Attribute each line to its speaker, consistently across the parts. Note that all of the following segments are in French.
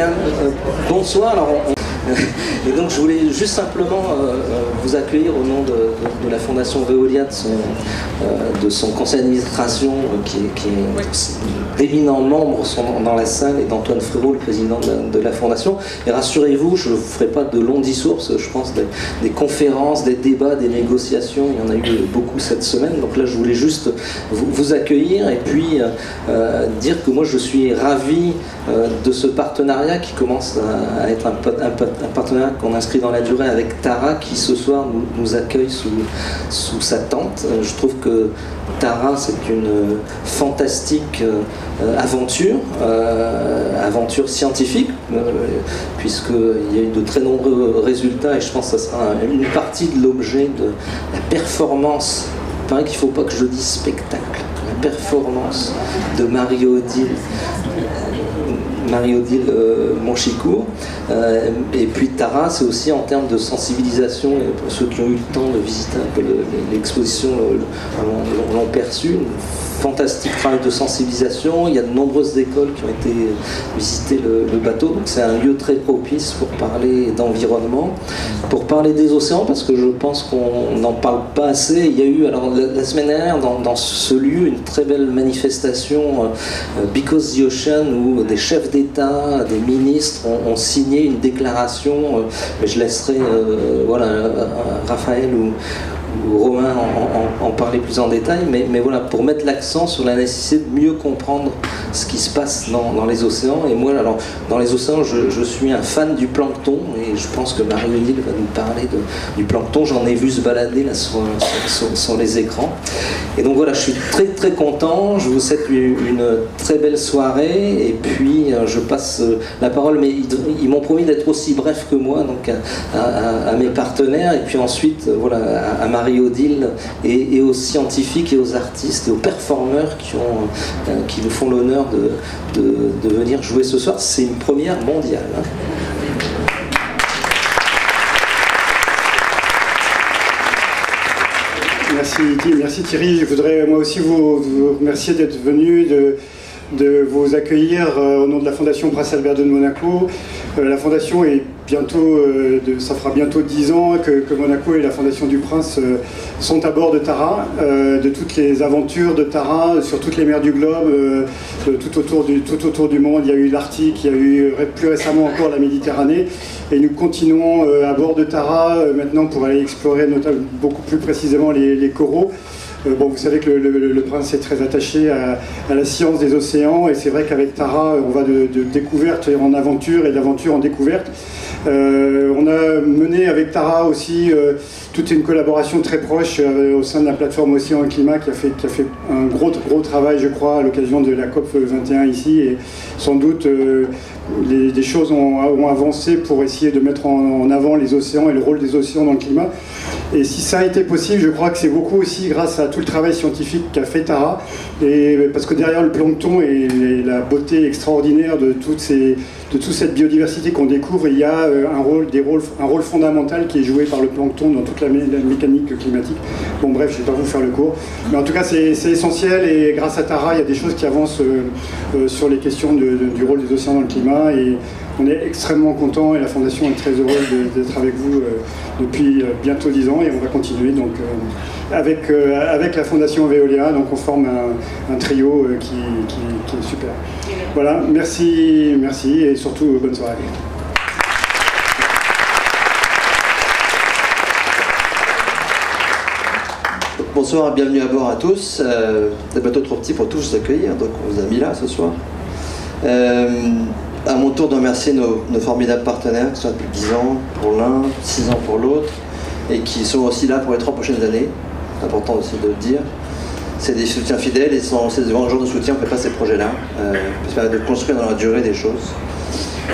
Speaker 1: bien, bonsoir. Alors, et donc je voulais juste simplement vous accueillir au nom de la Fondation Veolia, de son conseil d'administration, qui est d'éminents membres sont dans la salle, et d'Antoine Frérot, le président de la Fondation. Et rassurez-vous, je ne vous ferai pas de longs discours, parce que je pense des conférences, des débats, des négociations, il y en a eu beaucoup cette semaine. Donc là, je voulais juste vous accueillir et puis dire que moi, je suis ravi de ce partenariat qui commence à être un partenariat qu'on inscrit dans la durée avec Tara, qui ce soir nous accueille sous sa tente. Je trouve que Tara, c'est une fantastique aventure scientifique, puisqu'il y a eu de très nombreux résultats, et je pense que ça sera une partie de l'objet de la performance. Il paraît qu'il ne faut pas que je dise spectacle. La performance de Marie-Odile Monchicourt. Et puis Tara, c'est aussi en termes de sensibilisation, et pour ceux qui ont eu le temps de visiter un peu l'exposition l'ont perçu, un fantastique travail de sensibilisation. Il y a de nombreuses écoles qui ont été visiter le bateau, donc c'est un lieu très propice pour parler d'environnement, pour parler des océans, parce que je pense qu'on n'en parle pas assez. Il y a eu, alors la semaine dernière, dans ce lieu, une très belle manifestation Because the Ocean, où des chefs d'État, des ministres ont signé une déclaration, mais je laisserai Raphaël ou Romain en parler plus en détail, mais voilà, pour mettre l'accent sur la nécessité de mieux comprendre ce qui se passe dans les océans. Et moi, alors, dans les océans, je suis un fan du plancton, et je pense que Marie-Odile va nous parler du plancton. J'en ai vu se balader là sur les écrans. Et donc voilà, je suis très très content, je vous souhaite une très belle soirée, et puis je passe la parole, mais ils m'ont promis d'être aussi bref que moi, donc à mes partenaires, et puis ensuite voilà, à Marie-Odile, et aux scientifiques et aux artistes et aux performeurs qui nous font l'honneur de venir jouer ce soir. C'est une première mondiale.
Speaker 2: Merci Thierry. Je voudrais moi aussi vous remercier d'être venu, de vous accueillir au nom de la Fondation Prince Albert II de Monaco. La Fondation est bientôt, ça fera bientôt 10 ans que Monaco et la Fondation du Prince sont à bord de Tara, de toutes les aventures de Tara sur toutes les mers du globe, tout autour du monde. Il y a eu l'Arctique, il y a eu plus récemment encore la Méditerranée, et nous continuons à bord de Tara maintenant pour aller explorer beaucoup plus précisément les coraux. Bon, vous savez que le prince est très attaché à la science des océans, et c'est vrai qu'avec Tara, on va de découverte en aventure et d'aventure en découverte. On a mené avec Tara aussi toute une collaboration très proche au sein de la plateforme Océan et Climat, qui a fait un gros travail, je crois, à l'occasion de la COP 21 ici, et sans doute des choses ont avancé pour essayer de mettre en avant les océans et le rôle des océans dans le climat. Et si ça a été possible, je crois que c'est beaucoup aussi grâce à tout le travail scientifique qu'a fait Tara, et parce que derrière le plancton et la beauté extraordinaire de toute cette biodiversité qu'on découvre, il y a un rôle fondamental qui est joué par le plancton dans toute la mécanique climatique. Bon bref, je ne vais pas vous faire le cours, mais en tout cas c'est essentiel, et grâce à Tara, il y a des choses qui avancent sur les questions du rôle des océans dans le climat, et on est extrêmement content, et la Fondation est très heureuse d'être avec vous depuis bientôt 10 ans, et on va continuer donc avec la Fondation Veolia. Donc on forme un trio qui est super. Voilà, merci, et surtout bonne soirée.
Speaker 3: Bonsoir, bienvenue à bord à tous. Le bateau trop petit pour tous vous accueillir, donc on vous a mis là ce soir. À mon tour de remercier nos formidables partenaires qui sont là depuis 10 ans pour l'un, 6 ans pour l'autre, et qui sont aussi là pour les 3 prochaines années. C'est important aussi de le dire. C'est des soutiens fidèles, et sans ces grands jours de soutien, on ne fait pas ces projets-là. Ça permet de construire dans la durée des choses.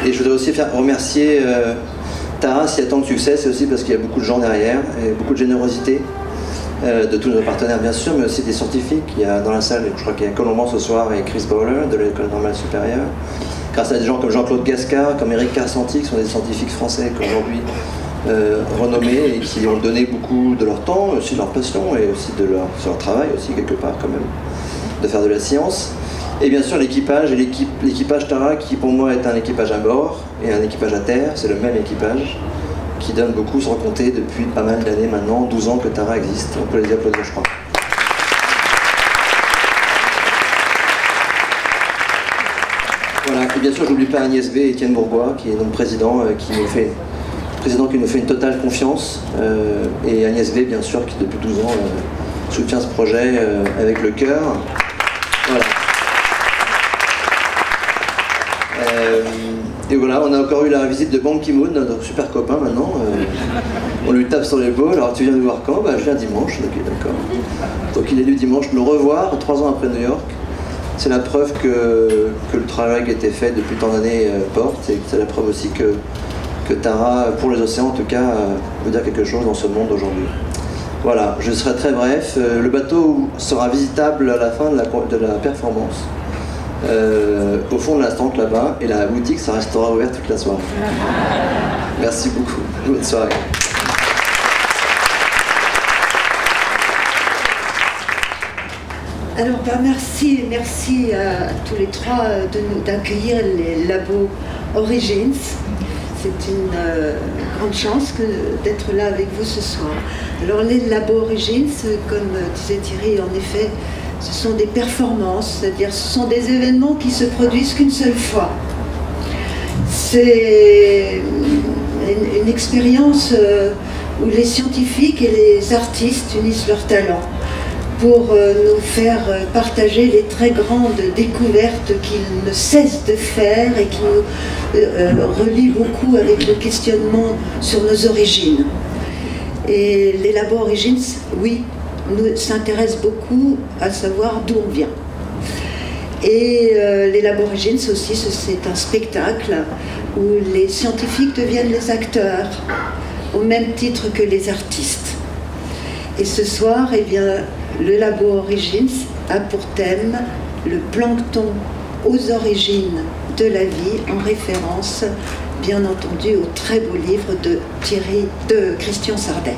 Speaker 3: Et je voudrais aussi remercier Tara, s'il y a tant de succès, c'est aussi parce qu'il y a beaucoup de gens derrière, et beaucoup de générosité. De tous nos partenaires bien sûr, mais aussi des scientifiques. Il y a dans la salle, je crois qu'il y a Colomban ce soir et Chris Bowler de l'École normale supérieure. Grâce à des gens comme Jean-Claude Gascard, comme Éric Carsanti, qui sont des scientifiques français qu'aujourd'hui renommés, et qui ont donné beaucoup de leur temps, aussi de leur passion, et aussi de leur travail aussi quelque part quand même, de faire de la science. Et bien sûr l'équipage, et l'équipage Tara qui pour moi est un équipage à bord et un équipage à terre, c'est le même équipage qui donne beaucoup sans compter depuis pas mal d'années maintenant, 12 ans que Tara existe, on peut les applaudir je crois. Voilà, et bien sûr je n'oublie pas Agnès V et Étienne Bourgois qui est donc président qui nous fait une totale confiance, et Agnès V bien sûr qui depuis 12 ans soutient ce projet avec le cœur. Voilà. Et voilà, on a encore eu la visite de Ban Ki-moon, notre super copain maintenant. On lui tape sur l'épaule, alors tu viens nous voir quand? Bah, je viens dimanche, ok d'accord. Donc il est venu dimanche nous revoir, 3 ans après New York. C'est la preuve que le travail qui a été fait depuis tant d'années porte, et c'est la preuve aussi que Tara, pour les océans en tout cas, veut dire quelque chose dans ce monde aujourd'hui. Voilà, je serai très bref. Le bateau sera visitable à la fin de la performance. Au fond de la stante là-bas, et la boutique ça restera ouverte toute la soirée. Merci beaucoup, bonne soirée.
Speaker 4: Alors merci à tous les trois d'accueillir les labos Origins. C'est une grande chance d'être là avec vous ce soir. Alors les labos Origins, comme disait Thierry, en effet, ce sont des performances, c'est-à-dire ce sont des événements qui se produisent qu'une seule fois. C'est une expérience où les scientifiques et les artistes unissent leurs talents pour nous faire partager les très grandes découvertes qu'ils ne cessent de faire et qui nous relient beaucoup avec le questionnement sur nos origines. Et les labos Origins, oui, nous s'intéressent beaucoup à savoir d'où on vient. Et les labos Origins aussi, c'est un spectacle où les scientifiques deviennent les acteurs, au même titre que les artistes. Et ce soir, eh bien, le labo Origins a pour thème le plancton aux origines de la vie, en référence, bien entendu, au très beau livre de Christian Sardet.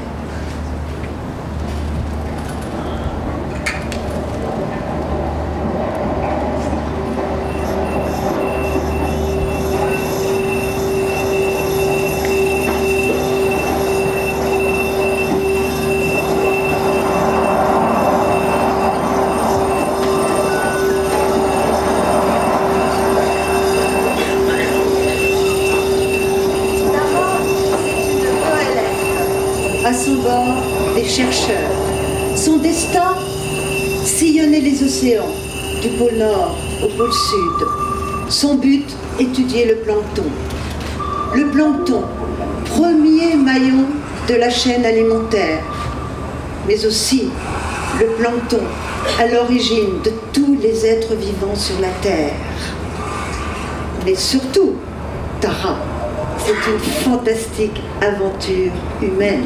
Speaker 4: À son bord, des chercheurs. Son destin, sillonner les océans, du pôle Nord au pôle Sud. Son but, étudier le plancton. Le plancton, premier maillon de la chaîne alimentaire, mais aussi le plancton, à l'origine de tous les êtres vivants sur la Terre. Mais surtout, Tara. C'est une fantastique aventure humaine.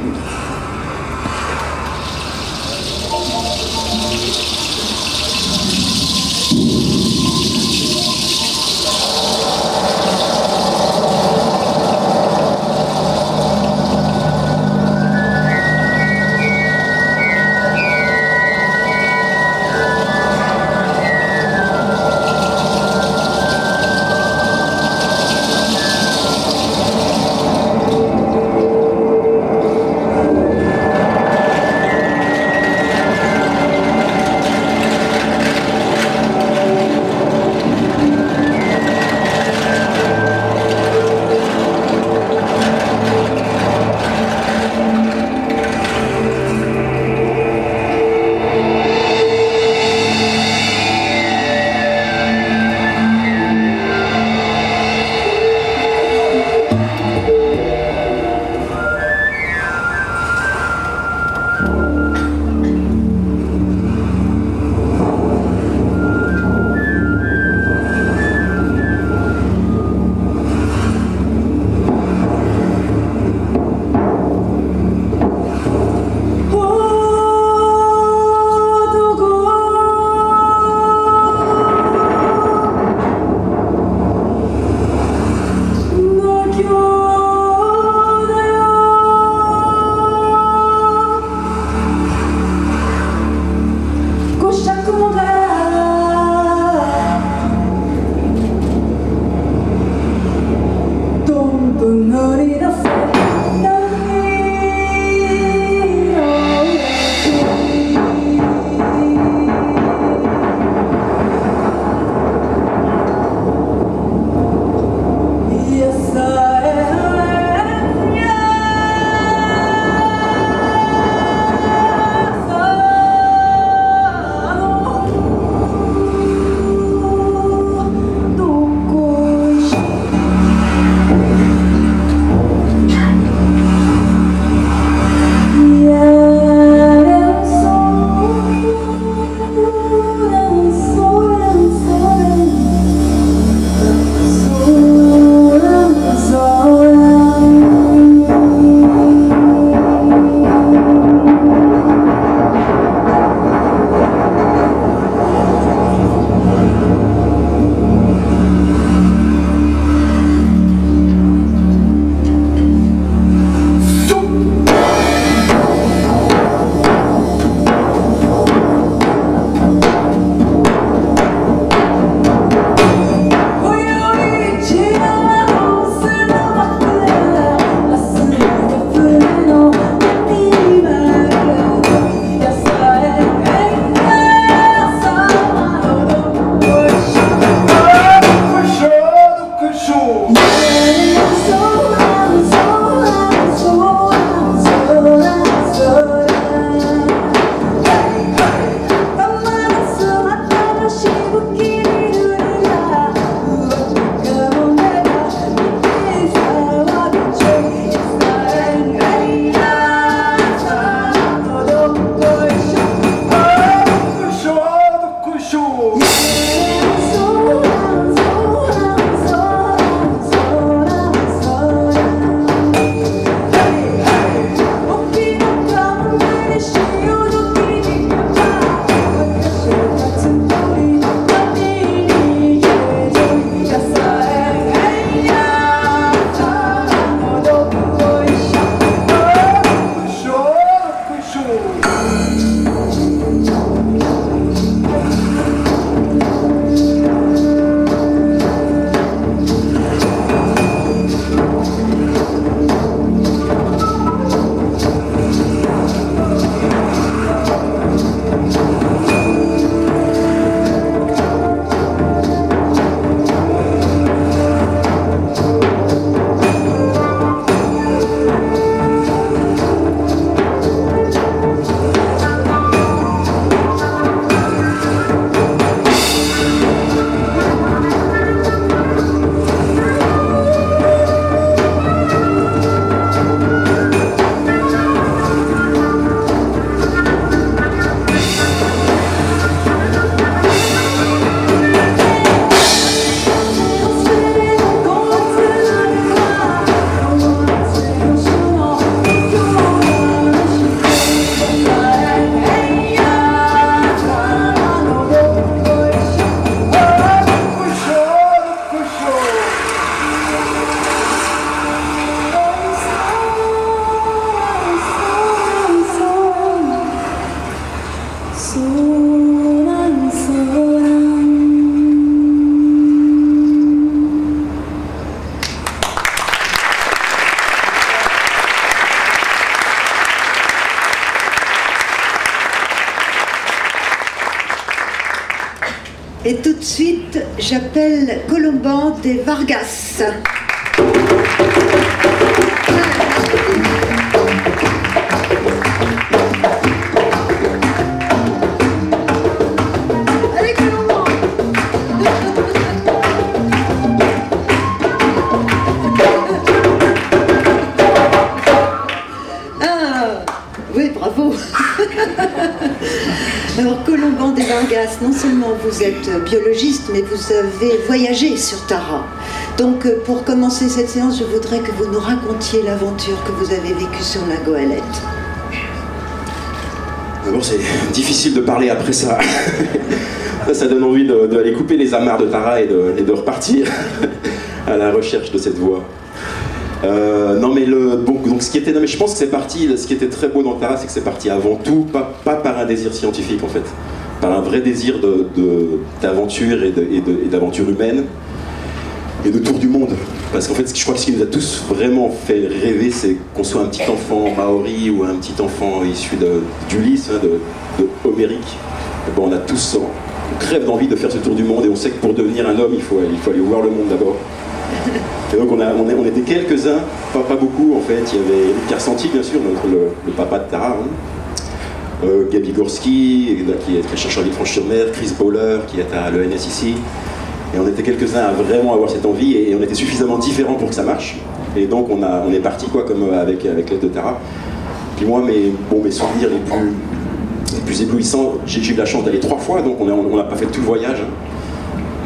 Speaker 5: Soran, soran.
Speaker 4: Et tout de suite, j'appelle Colomban de Vargas. Allez, Colomban! Ah, oui, bravo! Alors, Colomban de Vargas, non seulement vous êtes biologiste, mais vous avez voyagé sur Tara. Donc, pour commencer cette séance, je voudrais que vous nous racontiez l'aventure que vous avez vécue sur la Goélette.
Speaker 6: D'abord, c'est difficile de parler après ça. Ça donne envie d'aller couper les amarres de Tara et de repartir à la recherche de cette voie. Non mais donc ce qui était, non mais je pense que c'est parti, ce qui était très beau dans Tara, c'est que c'est parti avant tout, pas par un désir scientifique en fait, par un vrai désir d'aventure et d'aventure humaine et de tour du monde. Parce qu'en fait, je crois que ce qui nous a tous vraiment fait rêver, c'est qu'on soit un petit enfant maori ou un petit enfant issu d'Ulysse, de Homérique. Bon, on a tous, on crève d'envie de faire ce tour du monde et on sait que pour devenir un homme, il faut aller voir le monde d'abord. Et donc on était quelques-uns, pas beaucoup en fait. Il y avait Éric Karsanti bien sûr, le papa de Tara, hein. Gabi Gorski qui est chercheur à Villefranche-sur-Mer, Chris Bowler qui est à l'ENS ici. Et on était quelques-uns à vraiment avoir cette envie et on était suffisamment différents pour que ça marche. Et donc on est parti quoi, comme avec l'aide de Tara. Puis moi mes souvenirs les plus éblouissants, j'ai eu la chance d'aller 3 fois, donc on n'a pas fait tout le voyage.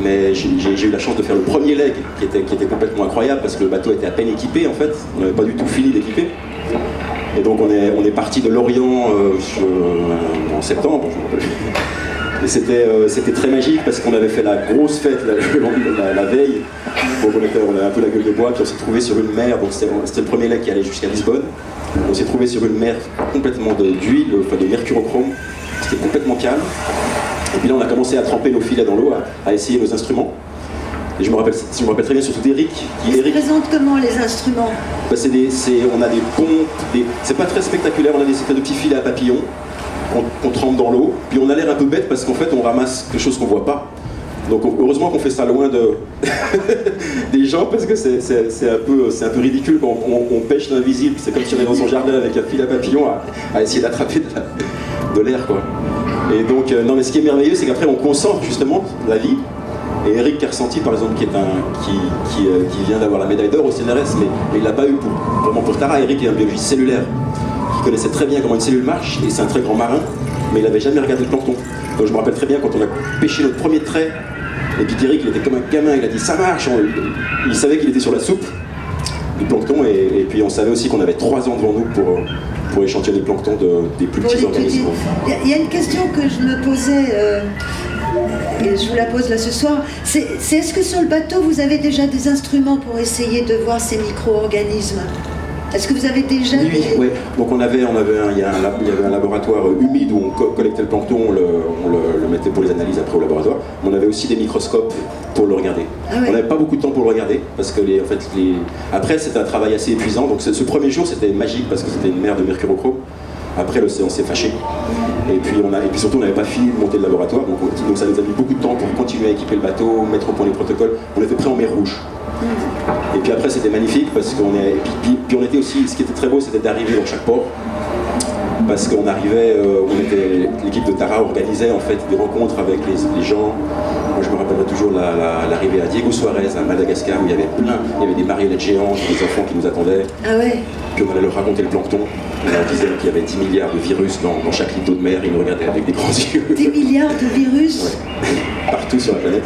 Speaker 6: Mais j'ai eu la chance de faire le premier leg qui était complètement incroyable parce que le bateau était à peine équipé en fait, on n'avait pas du tout fini d'équiper. Et donc on est parti de Lorient en septembre, je me rappelle. Et c'était très magique parce qu'on avait fait la grosse fête la veille, donc on avait un peu la gueule de bois, puis on s'est trouvé sur une mer, donc c'était le premier leg qui allait jusqu'à Lisbonne. On s'est trouvé sur une mer complètement d'huile, enfin de mercurochrome, c'était complètement calme. Et puis là, on a commencé à tremper nos filets dans l'eau, à essayer nos instruments. Et je me rappelle très bien surtout d'Eric.
Speaker 4: Ils se présentent comment les instruments?
Speaker 6: On a des pompes, c'est pas très spectaculaire, on a des petits filets à papillons qu'on trempe dans l'eau. Puis on a l'air un peu bête parce qu'en fait, on ramasse quelque chose qu'on voit pas. Donc heureusement qu'on fait ça loin des gens parce que c'est un peu ridicule quand on pêche l'invisible. C'est comme si on est dans son jardin avec un filet à papillons à essayer d'attraper de l'air quoi. Et donc, non mais ce qui est merveilleux, c'est qu'après on concentre justement la vie. Et Éric Karsanti, par exemple, qui vient d'avoir la médaille d'or au CNRS, mais il l'a pas eu vraiment pour Tara. Éric est un biologiste cellulaire, qui connaissait très bien comment une cellule marche, et c'est un très grand marin, mais il n'avait jamais regardé le plancton. Donc je me rappelle très bien quand on a pêché notre premier trait, et puis Éric, il était comme un gamin, il a dit ça marche, il savait qu'il était sur la soupe du plancton, et puis on savait aussi qu'on avait 3 ans devant nous pour échantillonner le plancton des plus petits organismes.
Speaker 4: Il y a une question que je me posais, et je vous la pose là ce soir, c'est est-ce que sur le bateau vous avez déjà des instruments pour essayer de voir ces micro-organismes? Est-ce que vous avez déjà
Speaker 6: Oui. Donc il y avait un laboratoire humide où on collectait le plancton, on le mettait pour les analyses après au laboratoire. Mais on avait aussi des microscopes pour le regarder. Ah ouais. On n'avait pas beaucoup de temps pour le regarder parce que après c'était un travail assez épuisant. Donc ce premier jour c'était magique parce que c'était une mer de mercurochrome. Après l'océan s'est fâché. Et puis surtout on n'avait pas fini de monter le laboratoire. Donc ça nous a mis beaucoup de temps pour continuer à équiper le bateau, mettre au point les protocoles. On était prêts en mer Rouge. Et puis après c'était magnifique parce puis on était aussi, ce qui était très beau c'était d'arriver dans chaque port parce qu'on arrivait, l'équipe de Tara organisait en fait des rencontres avec les gens. Moi je me rappellerai toujours l'arrivée à Diego Suarez à Madagascar où il y avait des marionnettes géantes, des enfants qui nous attendaient.
Speaker 4: Ah ouais.
Speaker 6: Puis on allait leur raconter le plancton. On leur disait qu'il y avait 10 milliards de virus dans chaque litre d'eau de mer, ils nous regardaient avec des grands yeux.
Speaker 4: 10 milliards de virus
Speaker 6: ouais. Partout sur la planète.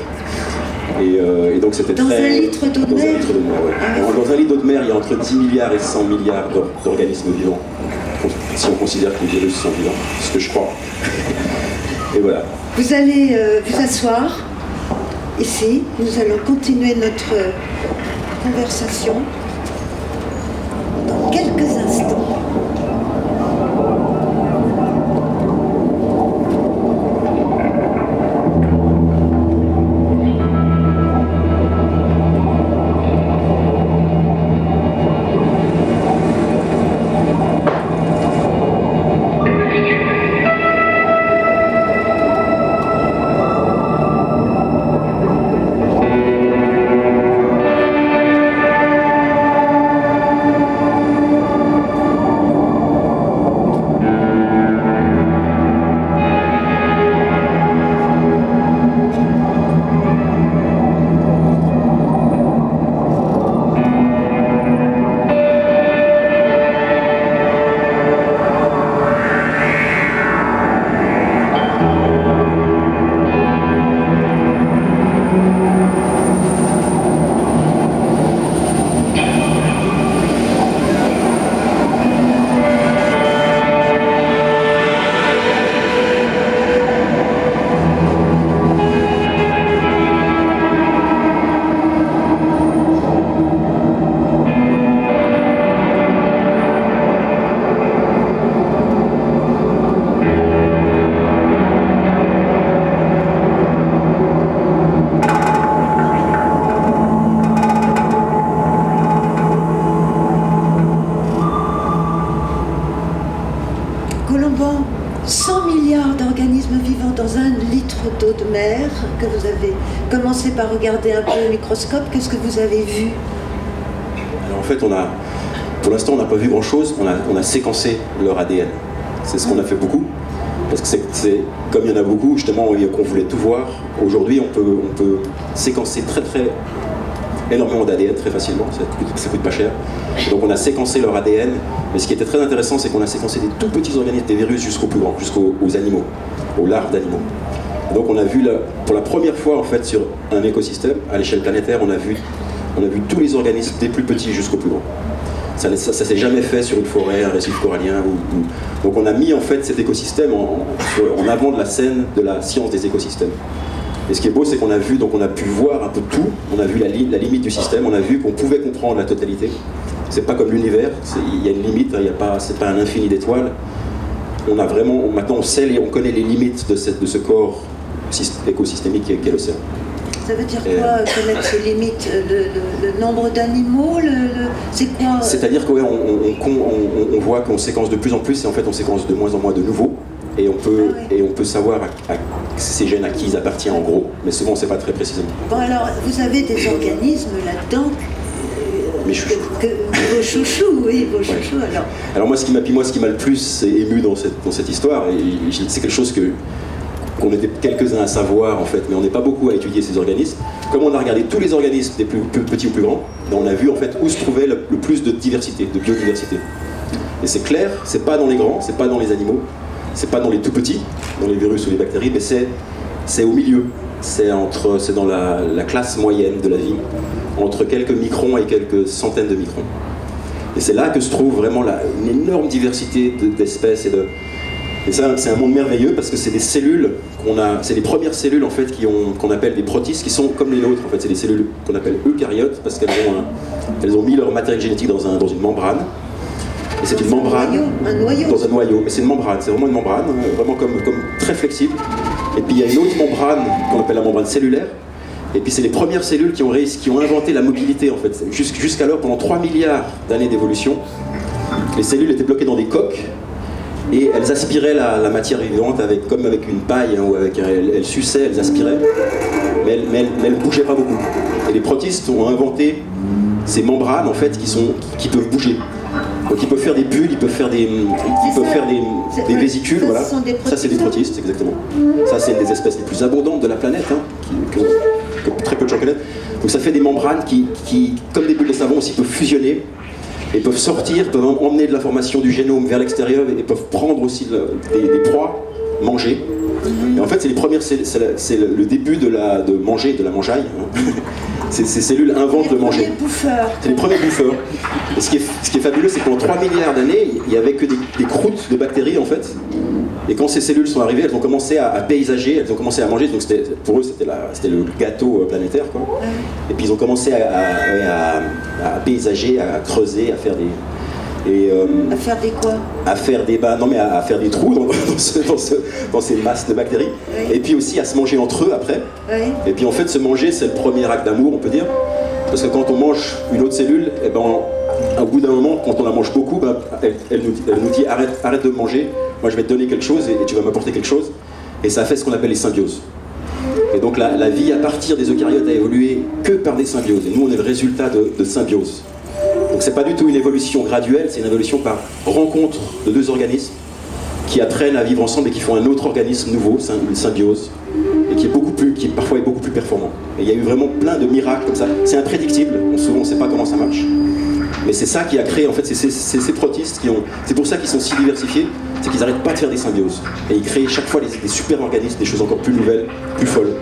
Speaker 6: Et donc c'était
Speaker 4: dans un litre d'eau de mer.
Speaker 6: Ouais. Ah, dans un litre d'eau de mer, il y a entre 10 milliards et 100 milliards d'organismes vivants. Si on considère que les virus sont vivants, ce que je crois. Et voilà.
Speaker 4: Vous allez vous asseoir ici. Nous allons continuer notre conversation dans quelques instants. photos de mer que vous avez commencé par regarder un peu au microscope. Qu'est-ce que vous avez vu?
Speaker 6: Alors en fait, pour l'instant, on n'a pas vu grand-chose. On a séquencé leur ADN. C'est ce qu'on a fait beaucoup. Parce que comme il y en a beaucoup, justement, qu'on voulait tout voir. Aujourd'hui, on peut séquencer énormément d'ADN très facilement. Ça coûte pas cher. Donc on a séquencé leur ADN. Mais ce qui était très intéressant, c'est qu'on a séquencé des tout petits organismes, des virus jusqu'aux plus grands, jusqu'aux animaux, aux larves d'animaux. Donc on a vu, pour la première fois en fait, sur un écosystème, à l'échelle planétaire, on a vu tous les organismes, des plus petits jusqu'aux plus grands. Ça s'est jamais fait sur une forêt, un récif corallien. Donc on a mis en fait cet écosystème en avant de la scène de la science des écosystèmes. Et ce qui est beau, c'est qu'on a vu, donc on a pu voir un peu tout. On a vu la limite du système. On a vu qu'on pouvait comprendre la totalité. C'est pas comme l'univers. Il y a une limite. C'est pas un infini d'étoiles. On a vraiment, maintenant on sait, on connaît les limites de ce corps écosystémique qu'est l'océan.
Speaker 4: Ça veut dire quoi, connaître ces limites? Le nombre d'animaux, c'est quoi?
Speaker 6: C'est-à-dire qu'on voit qu'on séquence de plus en plus et en fait on séquence de moins en moins de nouveaux et on peut savoir ces gènes à qui ils appartiennent en gros, mais souvent on ne sait pas très précisément.
Speaker 4: Bon alors, vous avez des organismes là-dedans
Speaker 6: mes chouchous.
Speaker 4: Vos chouchous, oui, vos chouchous alors.
Speaker 6: Alors moi ce qui m'a le plus ému dans cette histoire, et c'est quelque chose qu'on était quelques-uns à savoir en fait, mais on n'est pas beaucoup à étudier ces organismes. Comme on a regardé tous les organismes, des plus petits ou plus grands, on a vu en fait où se trouvait le plus de diversité, de biodiversité. Et c'est clair, c'est pas dans les grands, c'est pas dans les animaux, c'est pas dans les tout petits, dans les virus ou les bactéries, mais c'est au milieu. C'est dans la classe moyenne de la vie, entre quelques microns et quelques centaines de microns. Et c'est là que se trouve vraiment une énorme diversité d'espèces et ça, c'est un monde merveilleux parce que c'est des cellules c'est les premières cellules en fait qu'on appelle des protistes, qui sont comme les nôtres en fait. C'est des cellules qu'on appelle eucaryotes parce qu'elles ont mis leur matériel génétique dans une membrane. Et c'est une membrane
Speaker 4: un noyau.
Speaker 6: Dans un noyau, mais c'est une membrane, c'est vraiment une membrane, vraiment comme très flexible. Et puis il y a une autre membrane qu'on appelle la membrane cellulaire. Et puis c'est les premières cellules qui ont inventé la mobilité en fait. Jusqu'alors, pendant 3 milliards d'années d'évolution, les cellules étaient bloquées dans des coques. Et elles aspiraient la matière vivante comme avec une paille, hein, elles suçaient, elles aspiraient, mais elles ne bougeaient pas beaucoup. Et les protistes ont inventé ces membranes en fait qui peuvent bouger. Donc ils peuvent faire des bulles, ils peuvent faire des vésicules, voilà. Ça c'est des protistes, exactement. Ça c'est une des espèces les plus abondantes de la planète, hein, que très peu de gens connaissent. Donc ça fait des membranes qui comme des bulles de savon aussi, peuvent fusionner. Et peuvent sortir, peuvent emmener de l'information du génome vers l'extérieur et peuvent prendre aussi des proies, manger. Et en fait, c'est le début de manger, de la mangeaille. Hein. Ces cellules inventent de manger. C'est les premiers bouffeurs. Et ce qui est fabuleux, c'est que pendant 3 milliards d'années, il n'y avait que des croûtes de bactéries en fait. Et quand ces cellules sont arrivées, elles ont commencé à paysager, elles ont commencé à manger. Donc pour eux, c'était le gâteau planétaire, quoi. Et puis ils ont commencé à paysager, à creuser, à faire
Speaker 4: à faire des quoi?
Speaker 6: À faire des trous dans ces masses de bactéries. Oui. Et puis aussi à se manger entre eux après. Oui. Et puis en fait, se manger, c'est le premier acte d'amour, on peut dire. Parce que quand on mange une autre cellule, eh ben, au bout d'un moment, quand on la mange beaucoup, ben, elle nous dit arrête de me manger, moi je vais te donner quelque chose et tu vas m'apporter quelque chose. Et ça fait ce qu'on appelle les symbioses. Et donc la vie à partir des eucaryotes a évolué que par des symbioses. Et nous, on est le résultat de symbioses. Donc c'est pas du tout une évolution graduelle, c'est une évolution par rencontre de deux organismes qui apprennent à vivre ensemble et qui font un autre organisme nouveau, une symbiose, et qui parfois est beaucoup plus performant. Et il y a eu vraiment plein de miracles comme ça. C'est imprédictible, souvent on ne sait pas comment ça marche. Mais c'est ça qui a créé, en fait, c'est ces protistes c'est pour ça qu'ils sont si diversifiés, c'est qu'ils n'arrêtent pas de faire des symbioses. Et ils créent chaque fois des super organismes, des choses encore plus nouvelles, plus folles.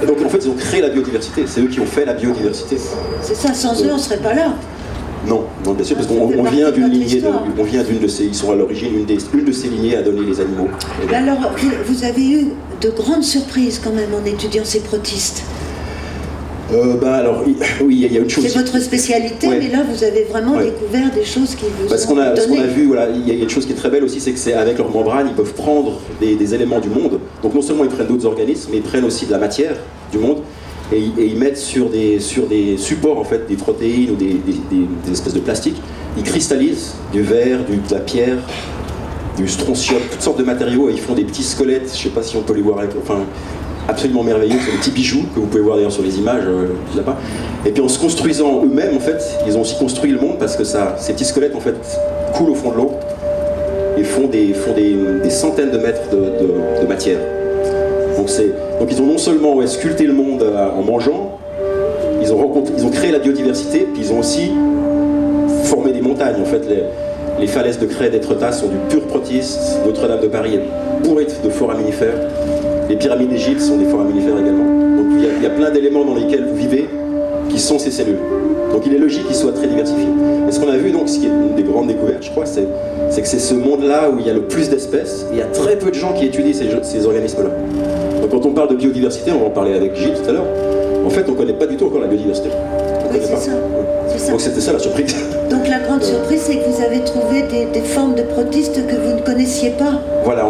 Speaker 6: Et donc en fait, ils ont créé la biodiversité, c'est eux qui ont fait la biodiversité.
Speaker 4: C'est ça, sans eux, on ne serait pas là.
Speaker 6: Non, bien sûr, parce qu'on vient d'une lignée, ils sont à l'origine, une de ces lignées a donné les animaux.
Speaker 4: Mais alors, vous avez eu de grandes surprises quand même en étudiant ces protistes.
Speaker 6: Alors, oui, il y a une chose.
Speaker 4: C'est votre spécialité, ouais. Mais là, vous avez vraiment découvert des choses qui vous
Speaker 6: Parce qu'on a vu, voilà, il y a une chose qui est très belle aussi, c'est que c'est avec leur membrane, ils peuvent prendre des éléments du monde. Donc non seulement ils prennent d'autres organismes, mais ils prennent aussi de la matière du monde. Et ils mettent sur des supports, en fait, des protéines ou des espèces de plastique. Ils cristallisent du verre, de la pierre, du strontium, toutes sortes de matériaux, et ils font des petits squelettes, je ne sais pas si on peut les voir, enfin, absolument merveilleux, c'est des petits bijoux que vous pouvez voir d'ailleurs sur les images là-bas. Et puis en se construisant eux-mêmes, en fait, ils ont aussi construit le monde parce que ces petits squelettes en fait coulent au fond de l'eau et font des centaines de mètres de matière. Donc ils ont non seulement sculpté le monde en mangeant, ils ont créé la biodiversité, puis ils ont aussi formé des montagnes. En fait, les falaises de Craie d'Étretat sont du pur protiste, Notre-Dame de Paris est bourrée de foraminifères, les pyramides d'Égypte sont des foraminifères également. Donc il y a plein d'éléments dans lesquels vous vivez qui sont ces cellules. Donc il est logique qu'ils soient très diversifiés. Et ce qu'on a vu, donc, ce qui est une des grandes découvertes, je crois, c'est que c'est ce monde-là où il y a le plus d'espèces, et il y a très peu de gens qui étudient ces organismes-là. Donc quand on parle de biodiversité, on va en parler avec Gilles tout à l'heure, en fait on ne connaît pas du tout encore la biodiversité.
Speaker 4: Oui, c'est ça.
Speaker 6: Donc c'était ça la surprise.
Speaker 4: Donc la grande surprise, c'est que vous avez trouvé des formes de protistes que vous ne connaissiez pas.
Speaker 6: Voilà,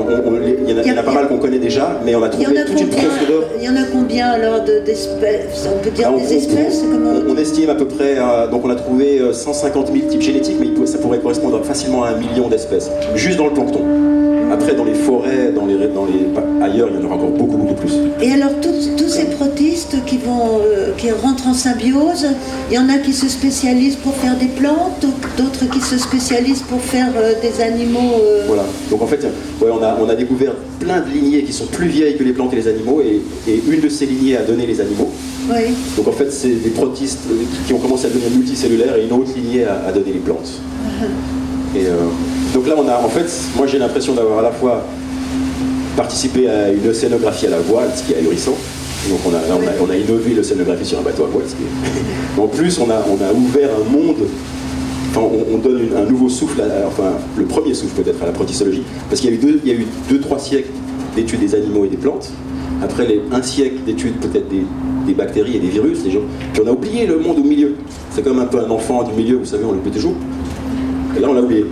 Speaker 6: il y en a pas mal qu'on connaît déjà, mais on a trouvé toute une profondeur.
Speaker 4: Il y en a combien alors d'espèces? On peut dire des espèces?
Speaker 6: On estime à peu près, donc on a trouvé 150 000 types génétiques, mais ça pourrait correspondre facilement à 1 million d'espèces, juste dans le plancton. Après, dans les forêts, ailleurs, il y en aura encore beaucoup, beaucoup plus.
Speaker 4: Et alors, tous ces protistes qui rentrent en symbiose, il y en a qui se spécialisent pour faire des plantes, d'autres qui se spécialisent pour faire des animaux.
Speaker 6: Voilà. Donc en fait, on a découvert plein de lignées qui sont plus vieilles que les plantes et les animaux, et une de ces lignées a donné les animaux.
Speaker 4: Oui.
Speaker 6: Donc en fait, c'est des protistes qui ont commencé à devenir multicellulaires, et une autre lignée a donné les plantes. Et donc là, moi j'ai l'impression d'avoir à la fois participé à une océanographie à la voile, ce qui est ahurissant. Donc on a innové l'océanographie sur un bateau à voile. En plus, on a ouvert un monde, enfin on donne un nouveau souffle, enfin le premier souffle peut-être à la protistologie, parce qu'il y a eu 2-3 siècles d'études des animaux et des plantes, après un siècle d'études peut-être des bactéries et des virus, puis on a oublié le monde au milieu. C'est comme un peu un enfant du milieu, vous savez, on l'oublie toujours. Et là, on l'a oublié.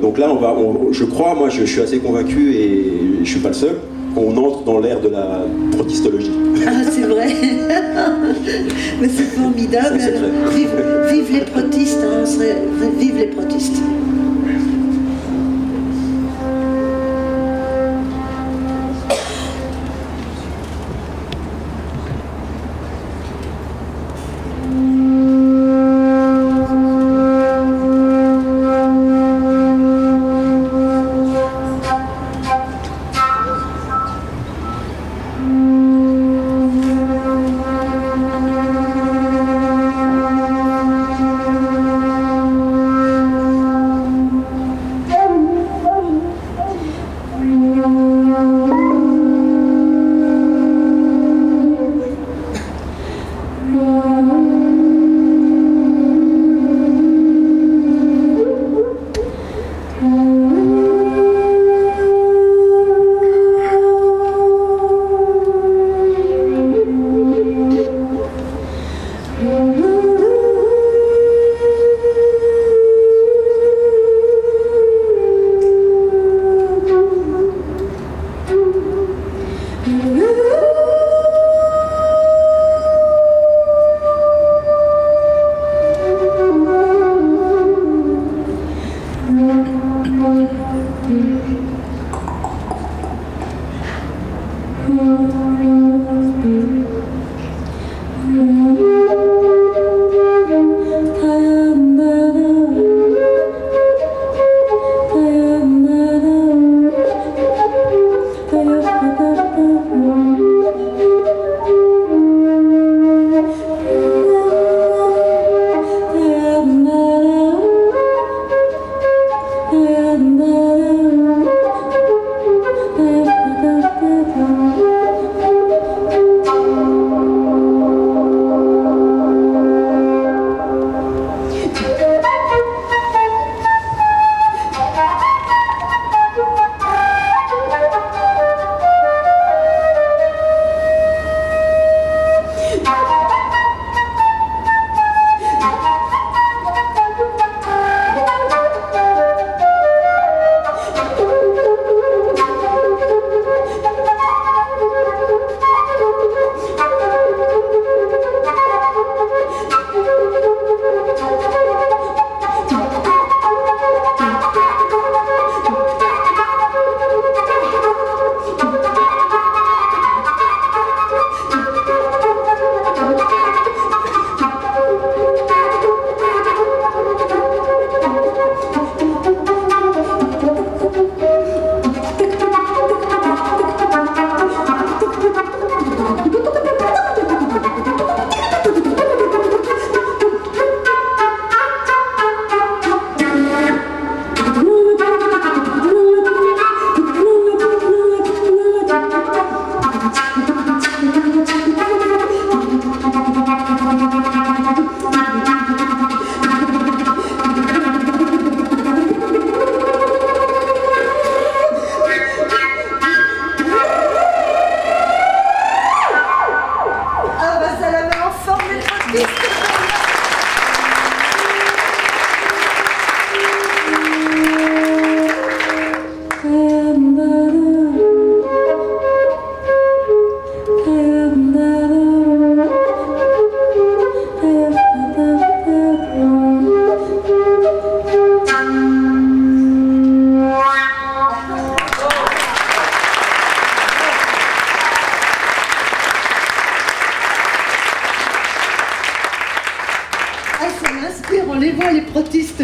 Speaker 6: donc là, je crois, moi, je suis assez convaincu, et je ne suis pas le seul, qu'on entre dans l'ère de la protistologie.
Speaker 4: Ah, c'est vrai. Mais c'est formidable. Vive les protistes, hein, vive les protistes.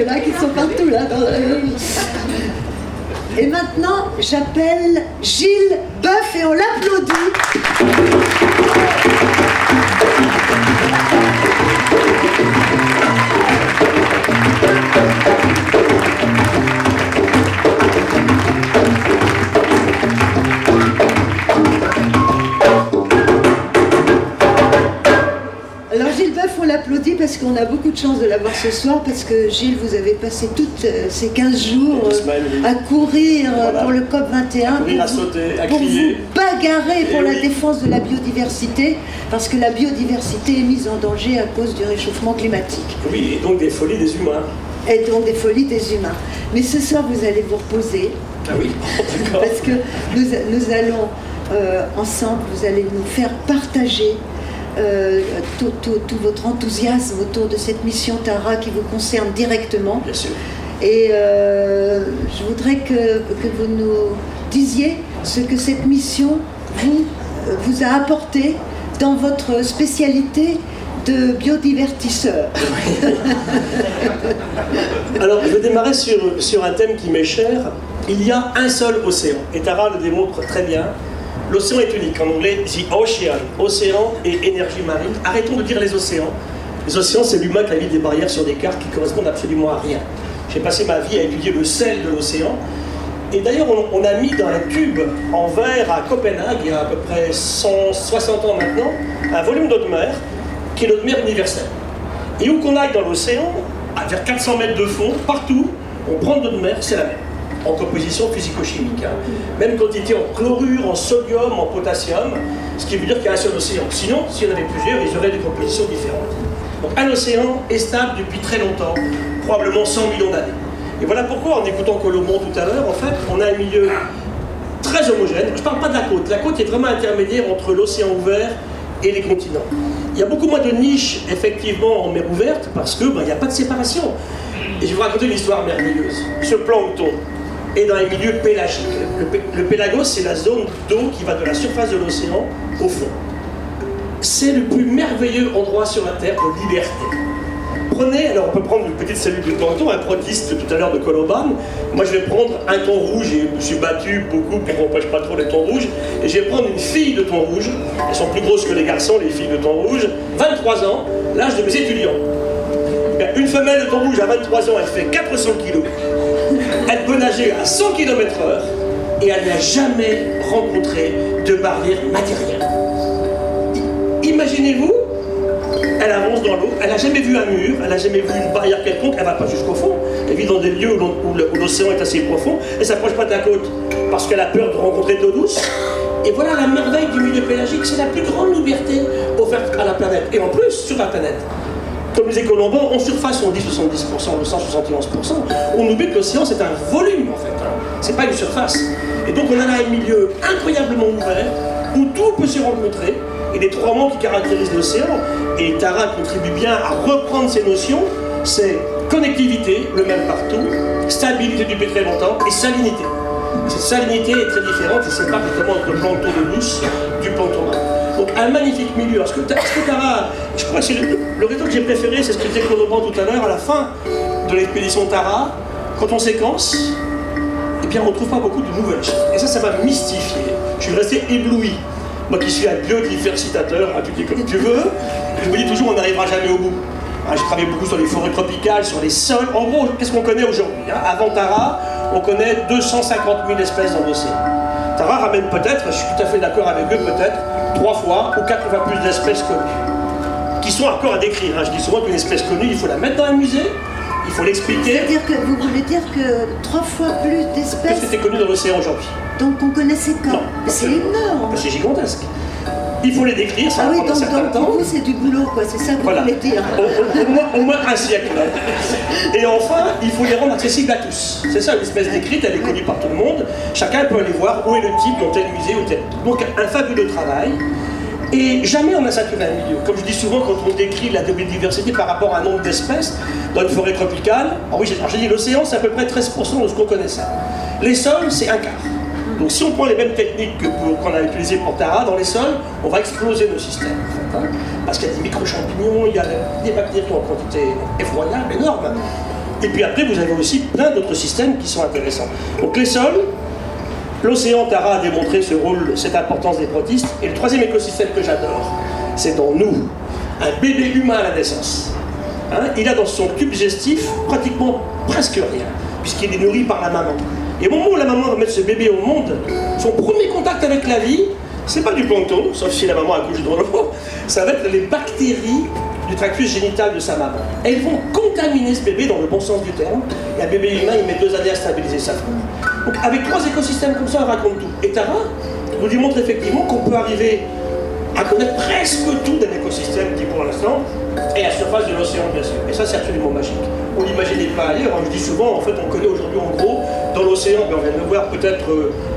Speaker 4: là, qui sont partout là. Et maintenant, j'appelle Gilles Boeuf et on l'applaudit. Alors Gilles Boeuf, on l'applaudit parce qu'on a beaucoup de chance de l'avoir ce soir, parce que Gilles, vous avez passé toutes ces 15 jours à courir pour le COP 21,
Speaker 7: courir, à sauter, à
Speaker 4: pour
Speaker 7: crier,
Speaker 4: vous bagarrer pour la défense de la biodiversité, parce que la biodiversité est mise en danger à cause du réchauffement climatique.
Speaker 7: Oui, et donc des folies des humains.
Speaker 4: Et donc des folies des humains. Mais ce soir, vous allez vous reposer.
Speaker 7: Ah oui, d'accord.
Speaker 4: Parce que nous allons ensemble, vous allez nous faire partager tout votre enthousiasme autour de cette mission Tara qui vous concerne directement.
Speaker 7: Bien sûr.
Speaker 4: Et je voudrais que vous nous disiez ce que cette mission vous a apporté dans votre spécialité de biodivertisseur.
Speaker 7: Alors, je vais démarrer sur un thème qui m'est cher. Il y a un seul océan, et Tara le démontre très bien. L'océan est unique, en anglais, the ocean, océan et énergie marine. Arrêtons de dire les océans. Les océans, c'est l'humain qui a mis des barrières sur des cartes qui correspondent absolument à rien. J'ai passé ma vie à étudier le sel de l'océan. Et d'ailleurs, on a mis dans un tube en verre à Copenhague, il y a à peu près 160 ans maintenant, un volume d'eau de mer, qui est l'eau de mer universelle. Et où qu'on aille dans l'océan, vers 400 mètres de fond, partout, on prend de l'eau de mer, c'est la même. En composition physico-chimique. Même quantité en chlorure, en sodium, en potassium, ce qui veut dire qu'il y a un seul océan. Sinon, s'il y en avait plusieurs, ils auraient des compositions différentes. Donc un océan est stable depuis très longtemps, probablement 100 millions d'années. Et voilà pourquoi, en écoutant Colombo tout à l'heure, en fait, on a un milieu très homogène. Je ne parle pas de la côte. La côte est vraiment intermédiaire entre l'océan ouvert et les continents. Il y a beaucoup moins de niches, effectivement, en mer ouverte, parce qu'il n'y a pas de séparation. Et je vais vous raconter une histoire merveilleuse. Ce plancton est dans les milieux pélagiques. Le pélagos, c'est la zone d'eau qui va de la surface de l'océan au fond. C'est le plus merveilleux endroit sur la Terre de liberté. Prenez, alors on peut prendre une petite cellule de plancton, un protiste tout à l'heure de Colomban. Moi je vais prendre un thon rouge, et je me suis battu beaucoup pour qu'on n'empêche pas trop les thons rouges. Et je vais prendre une fille de thon rouge, elles sont plus grosses que les garçons, les filles de thon rouge, 23 ans, l'âge de mes étudiants. Une femelle de thon rouge à 23 ans, elle fait 400 kg. Elle peut nager à 100 km/h et elle n'a jamais rencontré de barrière matérielle. Imaginez-vous, elle avance dans l'eau, elle n'a jamais vu un mur, elle n'a jamais vu une barrière quelconque, elle ne va pas jusqu'au fond. Elle vit dans des lieux où l'océan est assez profond, elle ne s'approche pas de la côte parce qu'elle a peur de rencontrer de l'eau douce. Et voilà la merveille du milieu pélagique, c'est la plus grande liberté offerte à la planète. Et en plus, sur la planète. Comme disait Colombo, en surface on dit 70%, 171%. On oublie que l'océan c'est un volume en fait, c'est pas une surface. Et donc on a là un milieu incroyablement ouvert où tout peut se rencontrer. Et les trois mots qui caractérisent l'océan, et Tara contribue bien à reprendre ces notions, c'est connectivité, le même partout, stabilité depuis très longtemps, et salinité. Cette salinité est très différente et c'est pas justement entre le plancton de douce du plancton marin. Donc un magnifique milieu. Ce que Tara, je crois que c'est le réseau que j'ai préféré, c'est ce que disait Colomban tout à l'heure, à la fin de l'expédition Tara, quand on séquence, eh bien on ne trouve pas beaucoup de nouvelles choses. Et ça m'a mystifié. Je suis resté ébloui. Moi qui suis un biodiversitateur, tu dis comme tu veux, je me dis toujours on n'arrivera jamais au bout. J'ai travaillé beaucoup sur les forêts tropicales, sur les sols. En gros, qu'est-ce qu'on connaît aujourd'hui? Avant Tara, on connaît 250 000 espèces dans l'océan. Tara ramène peut-être, je suis tout à fait d'accord avec eux, peut-être 3 fois ou 4 fois plus d'espèces connues, qui sont encore à décrire. Je dis souvent qu'une espèce connue, il faut la mettre dans un musée, il faut l'expliquer.
Speaker 4: C'est-à-dire que vous voulez dire que 3 fois plus d'espèces...
Speaker 7: Qu'est-ce qui était connu dans l'océan aujourd'hui?
Speaker 4: Donc on connaissait pas.
Speaker 7: Non.
Speaker 4: C'est énorme.
Speaker 7: C'est gigantesque. Il faut les décrire, ça
Speaker 4: ah oui,
Speaker 7: prend un certain temps.
Speaker 4: pour vous c'est du boulot, quoi. C'est ça que vous voulez dire.
Speaker 7: Au moins un siècle. Et enfin, il faut les rendre accessibles à tous. C'est ça, l'espèce décrite, elle est connue par tout le monde. Chacun peut aller voir où est le type dans tel musée ou tel. Donc un fabuleux travail. Et jamais on a saturé un milieu. Comme je dis souvent, quand on décrit la biodiversité par rapport à un nombre d'espèces dans une forêt tropicale, j'ai dit l'océan, c'est à peu près 13% de ce qu'on connaissait. Les sols, c'est un quart. Donc si on prend les mêmes techniques qu'on a utilisées pour Tara dans les sols, on va exploser nos systèmes. En fait, parce qu'il y a des micro-champignons, il y a des bactéries en quantité effroyable, énorme. Et puis après, vous avez aussi plein d'autres systèmes qui sont intéressants. Donc les sols, l'océan, Tara a démontré ce rôle, cette importance des protistes. Et le troisième écosystème que j'adore, c'est dans nous. Un bébé humain à la naissance. Hein, il a dans son tube digestif pratiquement presque rien, puisqu'il est nourri par la maman. Et au moment où la maman va mettre ce bébé au monde, son premier contact avec la vie, c'est pas du plancton, sauf si la maman accouche dans l'eau, ça va être les bactéries du tractus génital de sa maman. Elles vont contaminer ce bébé dans le bon sens du terme, et un bébé humain, il met 2 années à stabiliser sa forme. Donc avec 3 écosystèmes comme ça, on raconte tout. Et Tara nous démontre effectivement qu'on peut arriver à connaître presque tout d'un écosystème qui pour l'instant est à la surface de l'océan bien sûr. Et ça c'est absolument magique. On n'imaginait pas ailleurs, je dis souvent, en fait on connaît aujourd'hui en gros, dans l'océan, on vient de voir peut-être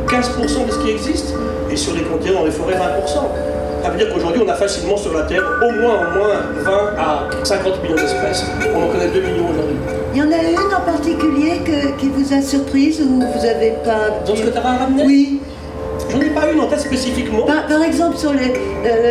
Speaker 7: 15% de ce qui existe, et sur les continents, dans les forêts 20%. Ça veut dire qu'aujourd'hui on a facilement sur la Terre au moins 20 à 50 millions d'espèces. On en connaît 2 millions aujourd'hui.
Speaker 4: Il y en a une en particulier qui vous a surprise ou vous n'avez pas...
Speaker 7: Dans ce que tu as ramené?
Speaker 4: Oui.
Speaker 7: J'en ai pas une en tête spécifiquement.
Speaker 4: Par exemple, sur les,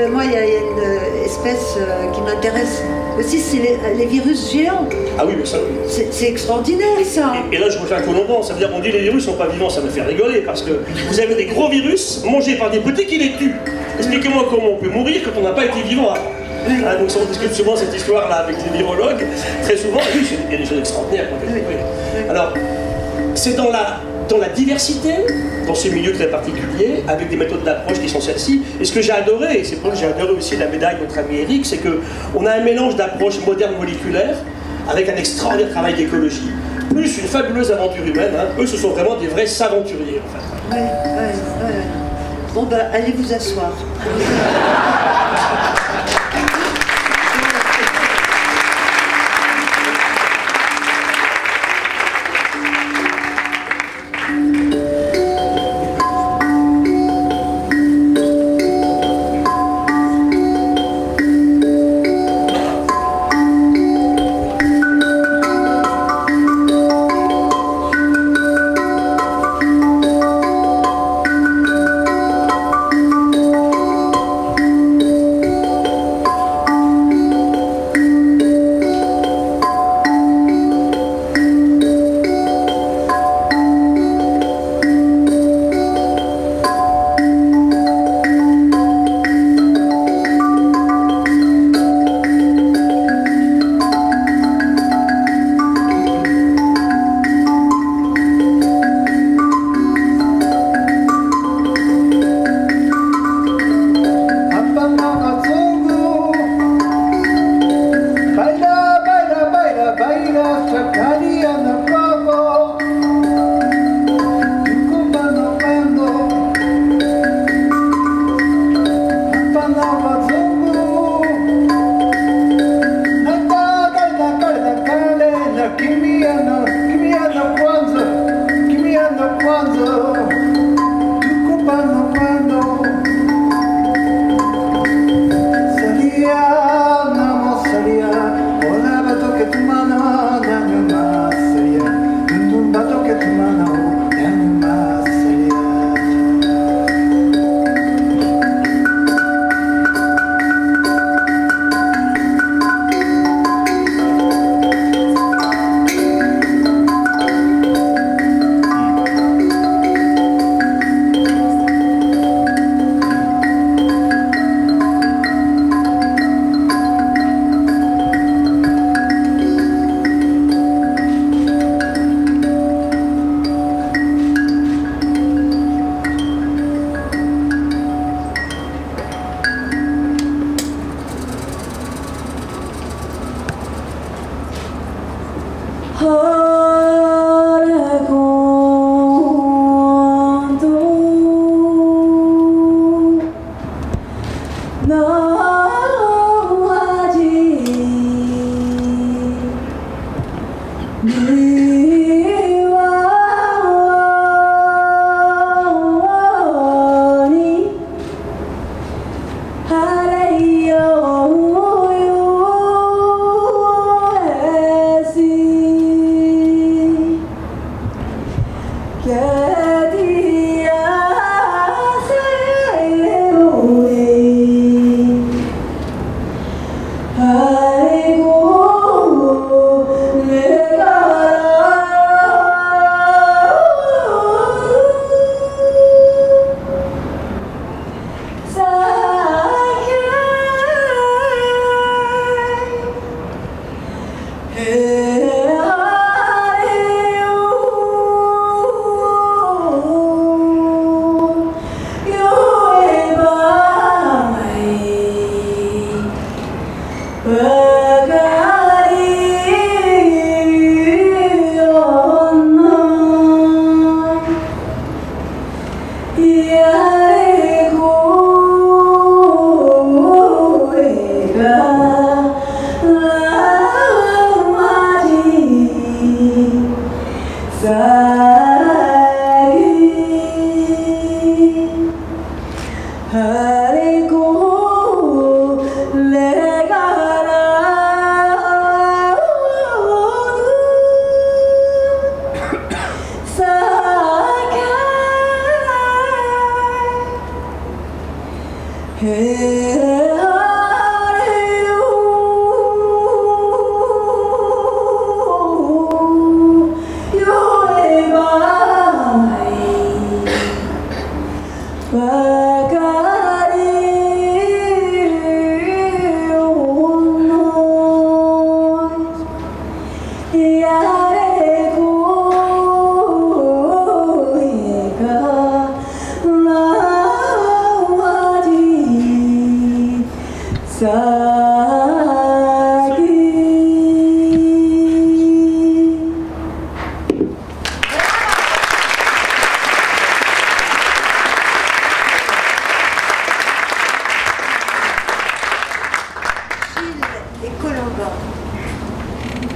Speaker 4: moi, il y a une espèce qui m'intéresse aussi, c'est les virus géants.
Speaker 7: Ah oui, mais ça, oui.
Speaker 4: C'est extraordinaire, ça.
Speaker 7: Et là, je rejoins Colomban. Ça veut dire qu'on dit les virus sont pas vivants, ça me fait rigoler, parce que vous avez des gros virus mangés par des petits qui les tuent. Expliquez-moi comment on peut mourir quand on n'a pas été vivant avant. Oui. Ah, donc on discute souvent cette histoire-là avec les virologues. Très souvent, oui, il y a des choses extraordinaires. Oui. Oui. Alors, c'est dans la diversité, dans ce milieu très particulier, avec des méthodes d'approche qui sont celles-ci. Et ce que j'ai adoré, et c'est pour ça que j'ai adoré aussi la médaille de notre ami Eric, c'est qu'on a un mélange d'approches modernes moléculaires avec un extraordinaire travail d'écologie, plus une fabuleuse aventure humaine. Hein. Eux, ce sont vraiment des vrais aventuriers, en fait.
Speaker 4: Ouais. Bon, ben, allez vous asseoir.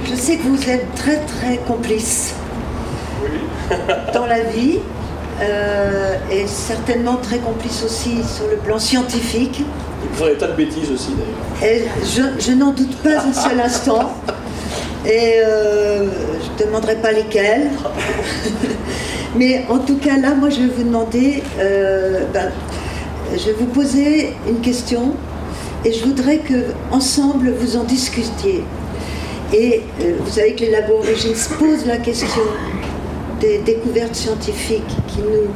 Speaker 4: Je sais que vous êtes très très complices dans la vie et certainement très complices aussi sur le plan scientifique.
Speaker 7: Vous faites des tas de bêtises aussi d'ailleurs.
Speaker 4: Et je n'en doute pas un seul instant. Et je ne demanderai pas lesquels. Mais en tout cas là, moi je vais vous demander, je vais vous poser une question et je voudrais que ensemble vous en discutiez. Et vous savez que les labos Origines posent la question des découvertes scientifiques qui nous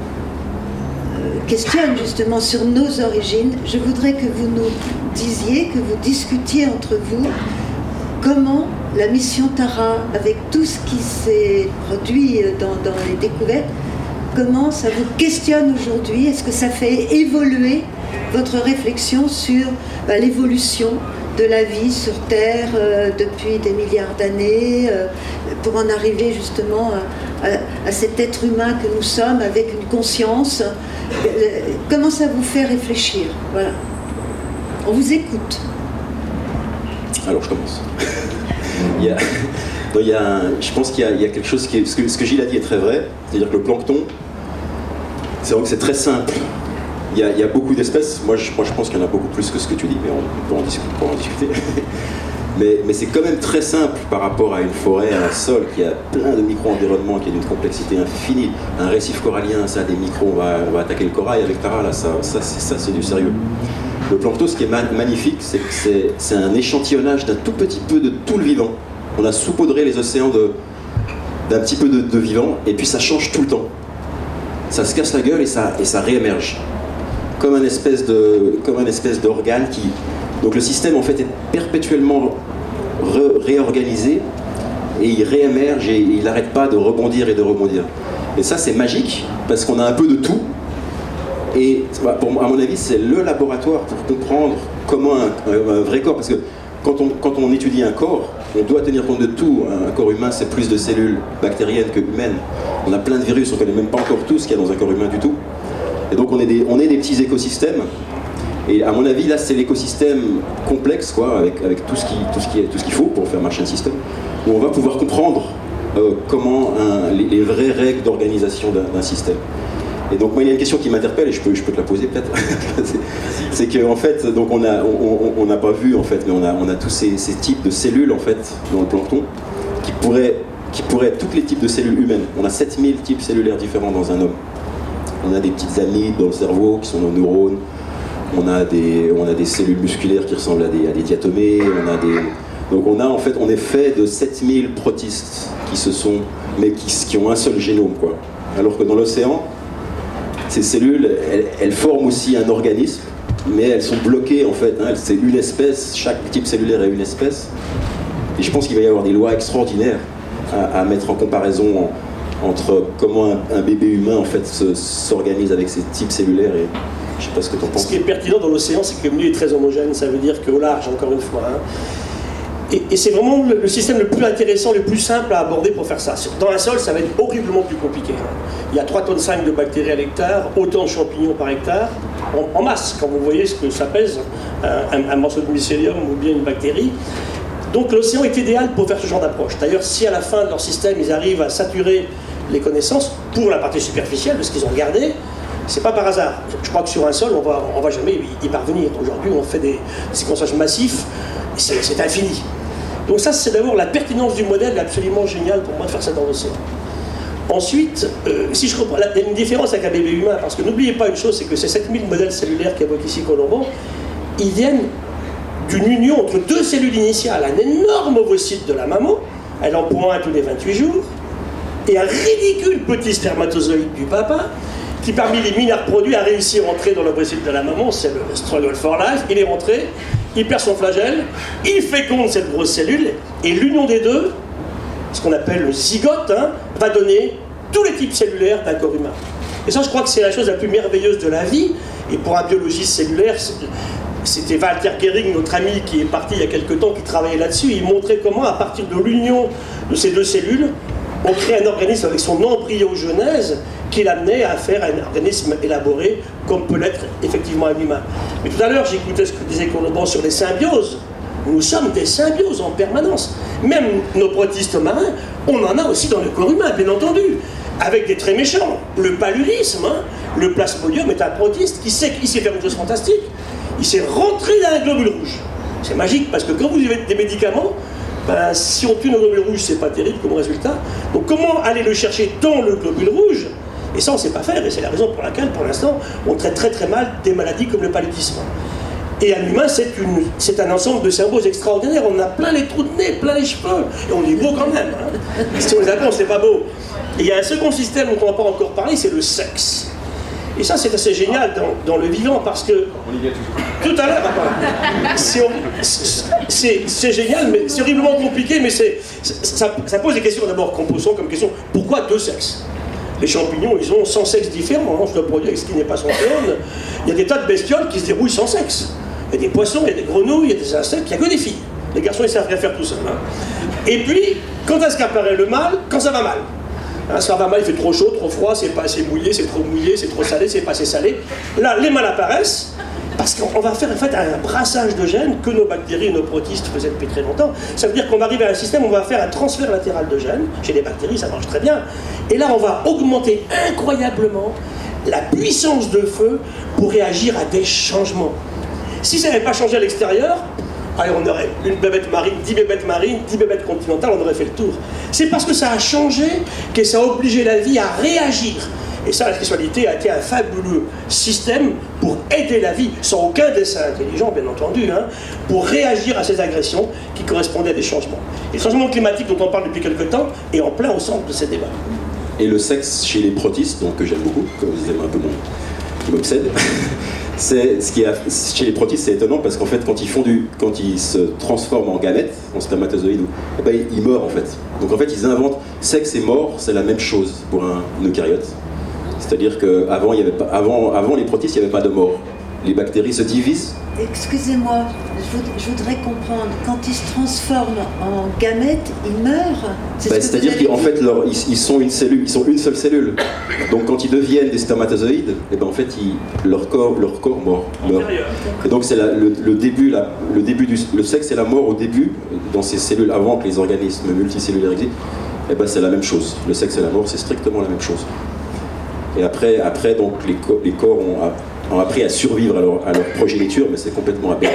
Speaker 4: questionnent justement sur nos origines. Je voudrais que vous nous disiez, que vous discutiez entre vous comment la mission Tara, avec tout ce qui s'est produit dans les découvertes, comment ça vous questionne aujourd'hui? Est-ce que ça fait évoluer votre réflexion sur l'évolution de la vie sur Terre depuis des milliards d'années, pour en arriver justement à cet être humain que nous sommes avec une conscience? Comment ça vous fait réfléchir? Voilà. On vous écoute.
Speaker 6: Alors je commence. Je pense qu'il y a quelque chose qui est... Ce que Gilles a dit est très vrai, c'est-à-dire que le plancton, c'est vrai que c'est très simple. Il y a beaucoup d'espèces, moi je pense qu'il y en a beaucoup plus que ce que tu dis, mais on peut en discuter. mais c'est quand même très simple par rapport à une forêt, à un sol qui a plein de micro-environnements, qui a d'une complexité infinie. Un récif corallien, ça a des micros, on va attaquer le corail avec Tara, là, ça c'est du sérieux. Le plancton, ce qui est magnifique, c'est que c'est un échantillonnage d'un tout petit peu de tout le vivant. On a saupoudré les océans d'un petit peu de vivant, et puis ça change tout le temps. Ça se casse la gueule et ça réémerge. Comme un espèce d'organe qui... Donc le système en fait est perpétuellement réorganisé, et il réémerge et il n'arrête pas de rebondir et de rebondir. Et ça c'est magique, parce qu'on a un peu de tout. Et à mon avis, c'est le laboratoire pour comprendre comment un vrai corps, parce que quand on étudie un corps, on doit tenir compte de tout. Un corps humain, c'est plus de cellules bactériennes que humaines. On a plein de virus, on ne connaît même pas encore tout ce qu'il y a dans un corps humain du tout. Et donc on est des petits écosystèmes. Et à mon avis, là, c'est l'écosystème complexe, quoi, avec tout ce qu'il faut pour faire marcher un système, où on va pouvoir comprendre comment les vraies règles d'organisation d'un système. Et donc moi il y a une question qui m'interpelle et je peux te la poser peut-être. C'est qu'en fait, donc on n'a pas vu en fait, mais on a tous ces types de cellules en fait dans le plancton qui pourraient être tous les types de cellules humaines. On a 7000 types cellulaires différents dans un homme. On a des petites amibes dans le cerveau qui sont nos neurones. On a des cellules musculaires qui ressemblent à des diatomées. Donc on est fait de 7000 protistes qui ont un seul génome, quoi. Alors que dans l'océan, ces cellules, elles forment aussi un organisme, mais elles sont bloquées en fait. Hein, c'est une espèce, chaque type cellulaire est une espèce. Et je pense qu'il va y avoir des lois extraordinaires à mettre en comparaison entre comment un bébé humain en fait s'organise avec ces types cellulaires. Et je sais pas ce que tu en penses.
Speaker 7: Ce qui est pertinent dans l'océan, c'est que le milieu est très homogène. Ça veut dire qu'au large, encore une fois, Et c'est vraiment le système le plus intéressant, le plus simple à aborder pour faire ça. Dans un sol, ça va être horriblement plus compliqué. Il y a 3,5 tonnes de bactéries à l'hectare, autant de champignons par hectare, en masse, quand vous voyez ce que ça pèse, un morceau de mycélium ou bien une bactérie. Donc l'océan est idéal pour faire ce genre d'approche. D'ailleurs, si à la fin de leur système, ils arrivent à saturer les connaissances pour la partie superficielle de ce qu'ils ont regardé, c'est pas par hasard. Je crois que sur un sol, on va jamais y parvenir. Aujourd'hui, on fait des séquençages massifs, c'est infini. Donc ça, c'est d'abord la pertinence du modèle, absolument génial pour moi de faire ça dans l'océan. Ensuite, si je comprends, il y a une différence avec un bébé humain, parce que n'oubliez pas une chose, c'est que ces 7000 modèles cellulaires qu'évoque ici Colombo, ils viennent d'une union entre deux cellules initiales, un énorme ovocyte de la maman, elle en pond un tous les 28 jours, et un ridicule petit spermatozoïde du papa, qui parmi les milliards produits a réussi à rentrer dans l'ovocyte de la maman, c'est le struggle for life, il est rentré, il perd son flagelle, il féconde cette grosse cellule, et l'union des deux, ce qu'on appelle le zygote, va donner tous les types cellulaires d'un corps humain. Et ça, je crois que c'est la chose la plus merveilleuse de la vie, et pour un biologiste cellulaire, c'était Walter Gehring, notre ami qui est parti il y a quelques temps, qui travaillait là-dessus, il montrait comment, à partir de l'union de ces deux cellules, on crée un organisme avec son embryogenèse qui l'amenait à faire un organisme élaboré comme peut l'être effectivement un humain. Mais tout à l'heure, j'écoutais ce que disait Colombo sur les symbioses. Nous sommes des symbioses en permanence. Même nos protistes marins, on en a aussi dans le corps humain, bien entendu, avec des traits méchants. Le paludisme, le plasmodium est un protiste qui sait faire une chose fantastique. Il s'est rentré dans un globule rouge. C'est magique parce que quand vous avez des médicaments, ben, si on tue le globule rouge, c'est pas terrible comme résultat. Donc comment aller le chercher dans le globule rouge? Et ça, on ne sait pas faire, et c'est la raison pour laquelle, pour l'instant, on traite très très mal des maladies comme le paludisme. Et un humain, c'est un ensemble de symboles extraordinaires. On a plein les trous de nez, plein les cheveux, et on est beau quand même. Si on les attend, c'est pas beau. Et il y a un second système dont on n'a pas encore parlé, c'est le sexe. Et ça, c'est assez génial dans le vivant, parce que tout à l'heure, c'est génial, mais c'est horriblement compliqué, mais ça pose des questions d'abord qu'on pose comme question. Pourquoi deux sexes? Les champignons, ils ont 100 sexes différents, on mange le produit avec ce qui n'est pas son clone. Il y a des tas de bestioles qui se débrouillent sans sexe. Il y a des poissons, il y a des grenouilles, il y a des insectes, il n'y a que des filles. Les garçons, ils savent rien faire tout seuls. Et puis, quand est-ce qu'apparaît le mal? Quand ça va mal. Ça va mal, il fait trop chaud, trop froid, c'est pas assez mouillé, c'est trop salé, c'est pas assez salé. Là, les mâles apparaissent, parce qu'on va faire en fait un brassage de gènes que nos bactéries et nos protistes faisaient depuis très longtemps. Ça veut dire qu'on va arriver à un système où on va faire un transfert latéral de gènes. Chez les bactéries, ça marche très bien. Et là, on va augmenter incroyablement la puissance de feu pour réagir à des changements. Si ça n'avait pas changé à l'extérieur, allez, on aurait une bébête marine, 10 bébêtes marines, 10 bébêtes continentales, on aurait fait le tour. C'est parce que ça a changé que ça a obligé la vie à réagir. Et ça, la sexualité a été un fabuleux système pour aider la vie, sans aucun dessein intelligent, bien entendu, pour réagir à ces agressions qui correspondaient à des changements. Et le changement climatique dont on parle depuis quelque temps est en plein au centre de ces débats.
Speaker 6: Et le sexe chez les protistes, donc que j'aime beaucoup, que vous aimez un peu qui m'obsède, chez les protistes, c'est étonnant parce qu'en fait, quand ils se transforment en gamètes, en spermatozoïdes, eh ben, ils meurent en fait. Donc en fait, ils inventent sexe et mort, c'est la même chose pour un eucaryote. C'est-à-dire qu'avant, avant les protistes, il n'y avait pas de mort. Les bactéries se divisent.
Speaker 4: Excusez-moi, je voudrais comprendre. Quand ils se transforment en gamètes, ils meurent?
Speaker 6: C'est-à-dire qu'en fait, ils sont une seule cellule. Donc quand ils deviennent des spermatozoïdes, et ben en fait, leur corps meurt. Et donc c'est le sexe et la mort au début, dans ces cellules, avant que les organismes multicellulaires existent, et ben c'est la même chose. Le sexe et la mort, c'est strictement la même chose. Et après donc, les corps ont appris à survivre à leur progéniture, mais c'est complètement aberrant.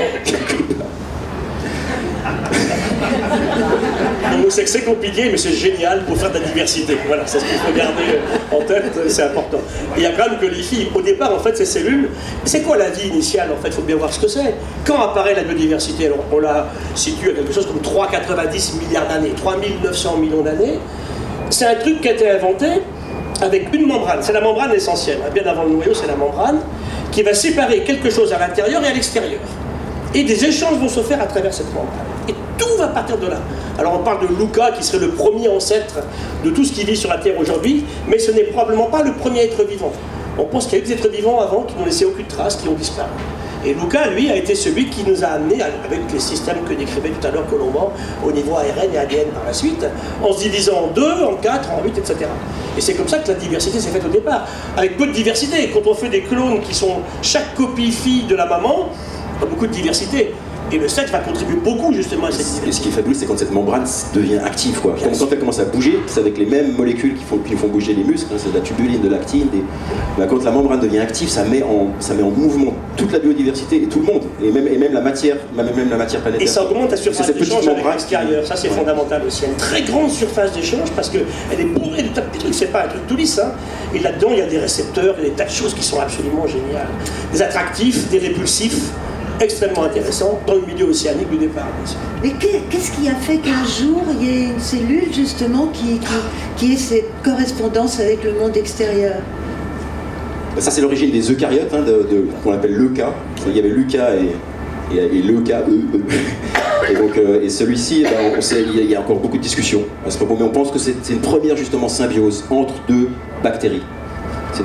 Speaker 7: Donc c'est compliqué, mais c'est génial pour faire de la diversité. Voilà, c'est ce qu'il faut garder en tête, c'est important. Et il y a quand même que les filles, au départ, en fait, ces cellules, c'est quoi la vie initiale, en fait? Il faut bien voir ce que c'est. Quand apparaît la biodiversité, alors on la situe à quelque chose comme 3,90 milliards d'années, 3,900 millions d'années. C'est un truc qui a été inventé avec une membrane, c'est la membrane essentielle, bien avant le noyau, c'est la membrane, qui va séparer quelque chose à l'intérieur et à l'extérieur. Et des échanges vont se faire à travers cette membrane. Et tout va partir de là. Alors on parle de Luca, qui serait le premier ancêtre de tout ce qui vit sur la Terre aujourd'hui, mais ce n'est probablement pas le premier être vivant. On pense qu'il y a eu des êtres vivants avant qui n'ont laissé aucune trace, qui ont disparu. Et Luca, lui, a été celui qui nous a amené, avec les systèmes que décrivait tout à l'heure Colomban, au niveau ARN et ADN par la suite, en se divisant en 2, en 4, en 8, etc. Et c'est comme ça que la diversité s'est faite au départ, avec peu de diversité. Quand on fait des clones qui sont chaque copie fille de la maman, il y a beaucoup de diversité. Et le sexe va contribuer beaucoup justement à cette diversité.
Speaker 6: Et ce qui est fabuleux, c'est quand cette membrane devient active, quoi. Quand elle commence à bouger, c'est avec les mêmes molécules qui nous font bouger les muscles, hein, c'est de la tubuline, de l'actine. Quand la membrane devient active, ça met en mouvement toute la biodiversité et tout le monde, et même la matière planétaire.
Speaker 7: Et ça augmente la surface d'échange avec l'extérieur. Ça, c'est fondamental aussi. Il y a une très grande surface d'échange parce qu'elle est bourrée de tas de petits trucs. C'est pas un truc tout lisse, hein. Et là-dedans, il y a des récepteurs, il y a des tas de choses qui sont absolument géniales. Des attractifs, des répulsifs, extrêmement intéressant dans le milieu océanique du départ.
Speaker 4: Mais qu'est-ce qui a fait qu'un jour il y ait une cellule justement qui ait cette correspondance avec le monde extérieur?
Speaker 6: Ça, c'est l'origine des eucaryotes, hein, qu'on appelle l'euca. Il y avait l'euca et l'euca, Et donc, et celui-ci, ben, il y a encore beaucoup de discussions à ce propos, mais on pense que c'est une première justement symbiose entre deux bactéries.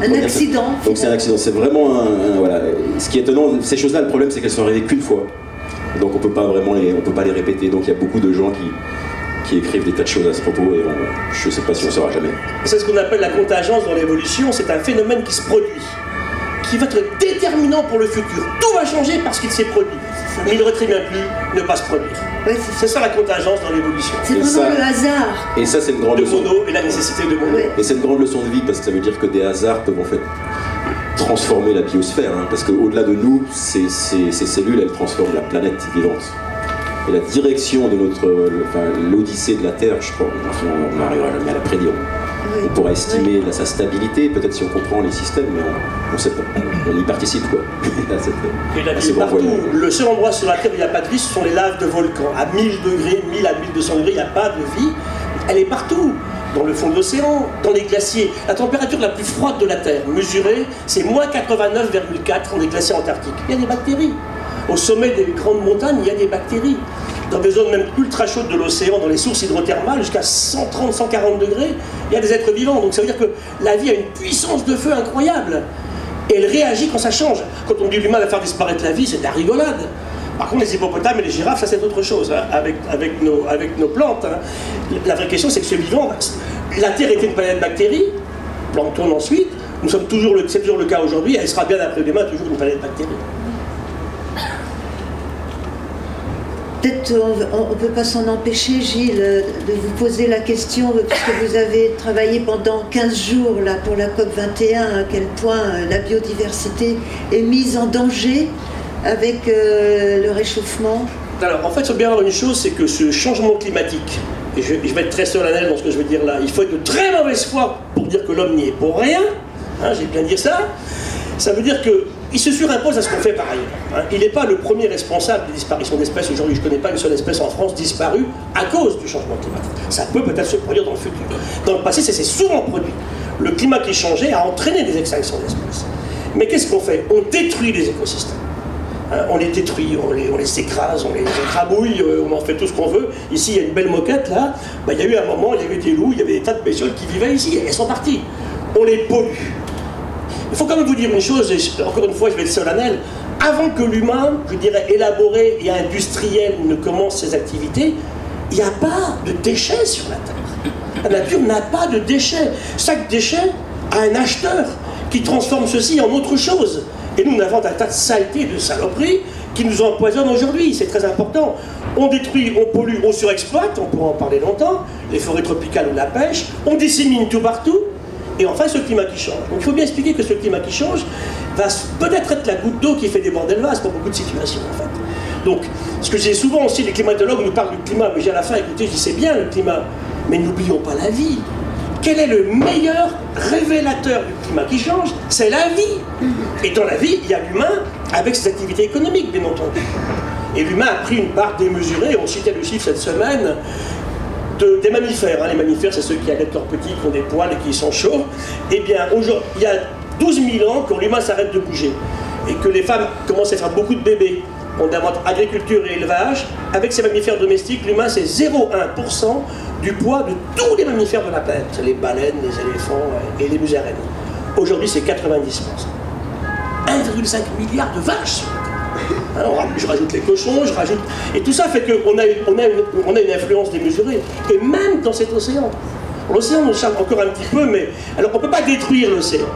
Speaker 4: Un accident.
Speaker 6: Donc c'est un accident, c'est vraiment voilà. Ce qui est étonnant, ces choses-là, le problème c'est qu'elles sont arrivées qu'une fois. Donc on peut pas les répéter. Donc il y a beaucoup de gens qui écrivent des tas de choses à ce propos et je ne sais pas si on saura jamais.
Speaker 7: C'est ce qu'on appelle la contingence dans l'évolution, c'est un phénomène qui se produit, qui va être déterminant pour le futur. Tout va changer parce qu'il s'est produit. Mais il n'aurait très bien pu ne pas se produire. Ouais, c'est ça la contingence dans l'évolution.
Speaker 4: C'est vraiment le hasard.
Speaker 6: Et ça c'est une grande leçon.
Speaker 7: De Monod et la nécessité de Monod.
Speaker 6: Ouais. Et c'est une grande leçon de vie parce que ça veut dire que des hasards peuvent en fait transformer la biosphère. Hein, parce qu'au-delà de nous, ces cellules, elles transforment la planète vivante. Et la direction de l'odyssée de la Terre, je crois, on n'arrivera jamais à la prédire. Oui. On pourra estimer sa stabilité, peut-être si on comprend les systèmes, mais on ne sait pas. On y participe, quoi.
Speaker 7: Et la vie partout. Le seul endroit sur la Terre où il n'y a pas de vie, ce sont les laves de volcans. À 1000 degrés, 1000 à 1200 degrés, il n'y a pas de vie. Elle est partout. Dans le fond de l'océan, dans les glaciers. La température la plus froide de la Terre, mesurée, c'est moins 89,4 dans les glaciers antarctiques. Il y a des bactéries. Au sommet des grandes montagnes, il y a des bactéries. Dans des zones même ultra chaudes de l'océan, dans les sources hydrothermales, jusqu'à 130, 140 degrés, il y a des êtres vivants. Donc ça veut dire que la vie a une puissance de feu incroyable. Et elle réagit quand ça change. Quand on dit l'humain va faire disparaître la vie, c'est de la rigolade. Par contre, les hippopotames et les girafes, ça c'est autre chose, hein, avec nos plantes. Hein. La vraie question, c'est que ce vivant, la Terre était une planète de bactéries, plancton ensuite, c'est toujours le cas aujourd'hui, elle sera bien après-demain toujours une planète de bactéries.
Speaker 4: Peut-être on ne peut pas s'en empêcher, Gilles, de vous poser la question, puisque vous avez travaillé pendant 15 jours là, pour la COP21, à quel point la biodiversité est mise en danger avec le réchauffement. Alors,
Speaker 7: en fait, il faut bien avoir une chose, c'est que ce changement climatique, et je vais être très solennel dans ce que je veux dire là, il faut être de très mauvaise foi pour dire que l'homme n'y est pour rien, hein, j'ai bien dire ça. Ça veut dire qu'il se surimpose à ce qu'on fait par ailleurs. Hein. Il n'est pas le premier responsable des disparitions d'espèces aujourd'hui. Je ne connais pas une seule espèce en France disparue à cause du changement climatique. Ça peut peut-être se produire dans le futur. Dans le passé, ça s'est souvent produit. Le climat qui changeait a entraîné des extinctions d'espèces. Mais qu'est-ce qu'on fait? On détruit les écosystèmes. Hein, on les détruit, on les écrase, on les écrabouille, on en fait tout ce qu'on veut. Ici, il y a une belle moquette là. Ben, il y a eu un moment, il y avait des loups, il y avait des tas de bestioles qui vivaient ici. Elles sont parties. On les pollue. Il faut quand même vous dire une chose, et encore une fois je vais être solennel, avant que l'humain, je dirais élaboré et industriel, ne commence ses activités, il n'y a pas de déchets sur la Terre. La nature n'a pas de déchets. Chaque déchet a un acheteur qui transforme ceci en autre chose. Et nous avons un tas de saletés, de saloperies qui nous empoisonnent aujourd'hui, c'est très important. On détruit, on pollue, on surexploite, on pourra en parler longtemps, les forêts tropicales ou la pêche, on dissémine tout partout. Et enfin, ce climat qui change. Donc il faut bien expliquer que ce climat qui change va peut-être être la goutte d'eau qui fait déborder le vase pour beaucoup de situations, en fait. Donc, ce que je dis souvent aussi, les climatologues nous parlent du climat, mais j'ai à la fin, écoutez, je dis c'est bien le climat, mais n'oublions pas la vie. Quel est le meilleur révélateur du climat qui change? C'est la vie. Et dans la vie, il y a l'humain avec ses activités économiques, bien entendu. Et l'humain a pris une part démesurée, on citait le chiffre cette semaine, des mammifères. Hein. Les mammifères, c'est ceux qui allaitent leurs petits, qui ont des poils et qui sont chauds. Eh bien, il y a 12 000 ans, quand l'humain s'arrête de bouger, et que les femmes commencent à faire beaucoup de bébés, on invente agriculture et élevage, avec ces mammifères domestiques, l'humain, c'est 0,1% du poids de tous les mammifères de la planète. Les baleines, les éléphants et les musaraignes. Aujourd'hui, c'est 90%. 1,5 milliard de vaches. Alors, je rajoute les cochons, je rajoute... Et tout ça fait qu'on a une influence démesurée. Et même dans cet océan. L'océan nous charge encore un petit peu, mais... Alors, on ne peut pas détruire l'océan,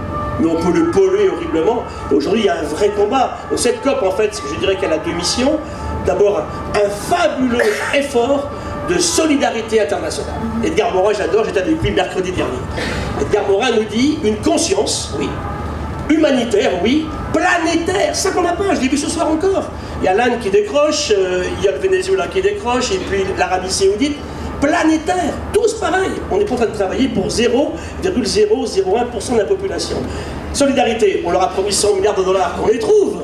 Speaker 7: mais on peut le polluer horriblement. Aujourd'hui, il y a un vrai combat. Donc, cette COP, en fait, je dirais qu'elle a deux missions. D'abord, un fabuleux effort de solidarité internationale. Edgar Morin, j'adore, j'étais avec lui mercredi dernier. Edgar Morin nous dit une conscience, oui, humanitaire, oui, planétaire, ça qu'on n'a pas, je l'ai vu ce soir encore. Il y a l'Inde qui décroche, il y a le Venezuela qui décroche, et puis l'Arabie Saoudite, planétaire, tous pareil. On est en train de travailler pour 0,001% de la population. Solidarité, on leur a promis 100 milliards de dollars, qu'on les trouve.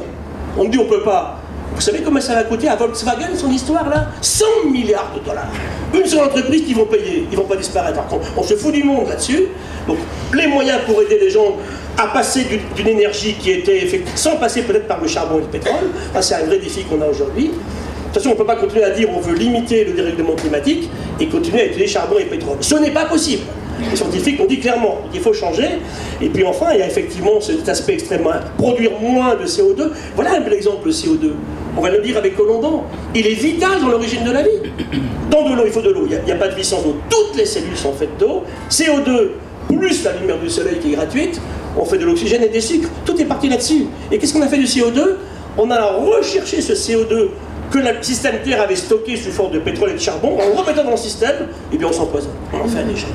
Speaker 7: On me dit on ne peut pas. Vous savez combien ça va coûter à Volkswagen, son histoire là? 100 milliards de dollars. Une seule entreprise qui vont payer, ils ne vont pas disparaître. Par contre, on se fout du monde là-dessus. Donc, les moyens pour aider les gens à passer d'une énergie qui était effective, sans passer peut-être par le charbon et le pétrole, c'est un vrai défi qu'on a aujourd'hui. De toute façon, on ne peut pas continuer à dire on veut limiter le dérèglement climatique et continuer à utiliser charbon et pétrole. Ce n'est pas possible. Les scientifiques ont dit clairement qu'il faut changer. Et puis enfin, il y a effectivement cet aspect extrêmement... Produire moins de CO2. Voilà un bel exemple, le CO2. On va le dire avec Colomban. Il est vital dans l'origine de la vie. Dans de l'eau, il faut de l'eau. Il n'y a pas de vie sans eau. Toutes les cellules sont faites d'eau. CO2 plus la lumière du soleil qui est gratuite. On fait de l'oxygène et des sucres. Tout est parti là-dessus. Et qu'est-ce qu'on a fait du CO2? On a recherché ce CO2 que le système Terre avait stocké sous forme de pétrole et de charbon, en le remettant dans le système, et bien on s'empoisonne, on en fait un déchet.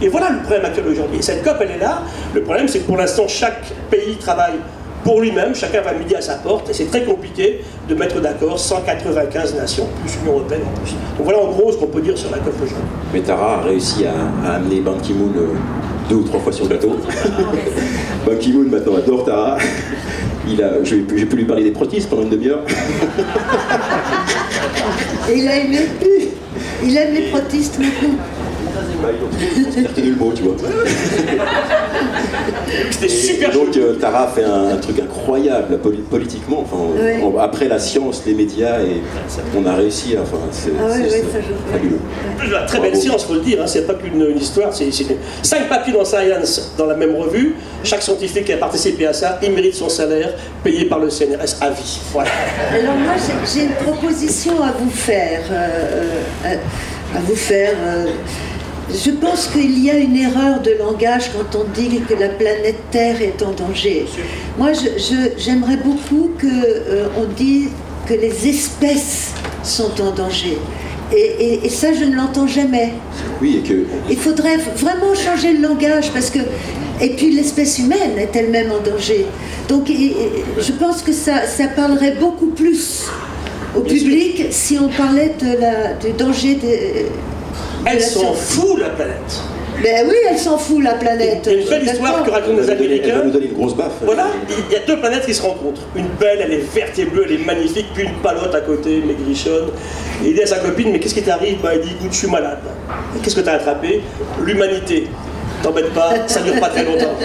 Speaker 7: Et voilà le problème actuel aujourd'hui. Et cette COP, elle est là. Le problème, c'est que pour l'instant, chaque pays travaille pour lui-même, chacun va midi à sa porte, et c'est très compliqué de mettre d'accord 195 nations, plus l'Union européenne en plus. Donc voilà en gros ce qu'on peut dire sur la COP aujourd'hui.
Speaker 6: Mais Tara a réussi à amener Ban Ki-moon 2 ou 3 fois sur le bateau. Ban Ki-moon maintenant adore Tara. J'ai pu lui parler des protistes pendant une demi-heure.
Speaker 4: Et il a aimé. Il aime les protistes beaucoup.
Speaker 6: Il a retenu le mot, tu vois.
Speaker 7: C'était super.
Speaker 6: Donc Tara a fait un truc incroyable politiquement. Enfin,
Speaker 4: oui.
Speaker 6: Après la science, les médias, et on a réussi. Enfin, c'est fabuleux.
Speaker 7: La très belle science, il faut le dire. Hein, c'est pas qu'une histoire. C'est 5 papiers dans Science dans la même revue. Chaque scientifique qui a participé à ça, il mérite son salaire payé par le CNRS à vie. Voilà.
Speaker 4: Alors moi, j'ai une proposition à vous faire. Je pense qu'il y a une erreur de langage quand on dit que la planète Terre est en danger. Moi, j'aimerais beaucoup qu'on dise que les espèces sont en danger. Et ça, je ne l'entends jamais.
Speaker 6: Oui, et que...
Speaker 4: Il faudrait vraiment changer le langage parce que... Et puis l'espèce humaine est elle-même en danger. Donc je pense que ça parlerait beaucoup plus au public si on parlait du danger des...
Speaker 7: Elle s'en fout, la planète.
Speaker 4: Ben oui, elle s'en fout, la planète.
Speaker 7: Il y a une belle histoire que racontent les Américains.
Speaker 6: Elle va nous donner une grosse baffe.
Speaker 7: Voilà, il y a 2 planètes qui se rencontrent. Une belle, elle est verte et bleue, elle est magnifique, puis une palote à côté, maigrichonne. Et il dit à sa copine, mais qu'est-ce qui t'arrive? Il dit, écoute, je suis malade. Qu'est-ce que t'as attrapé? L'humanité. T'embête pas, ça dure pas très longtemps.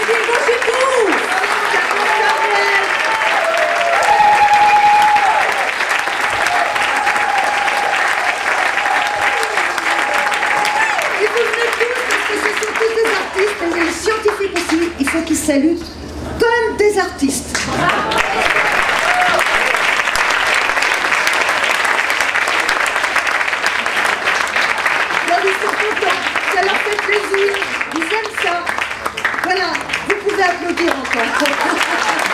Speaker 4: applaudir vos chicous. Et vous venez tous parce que ce sont tous des artistes, et les scientifiques aussi, il faut qu'ils saluent comme des artistes. Ils sont contents, ça leur fait plaisir, ils aiment ça. Voilà, vous pouvez applaudir encore.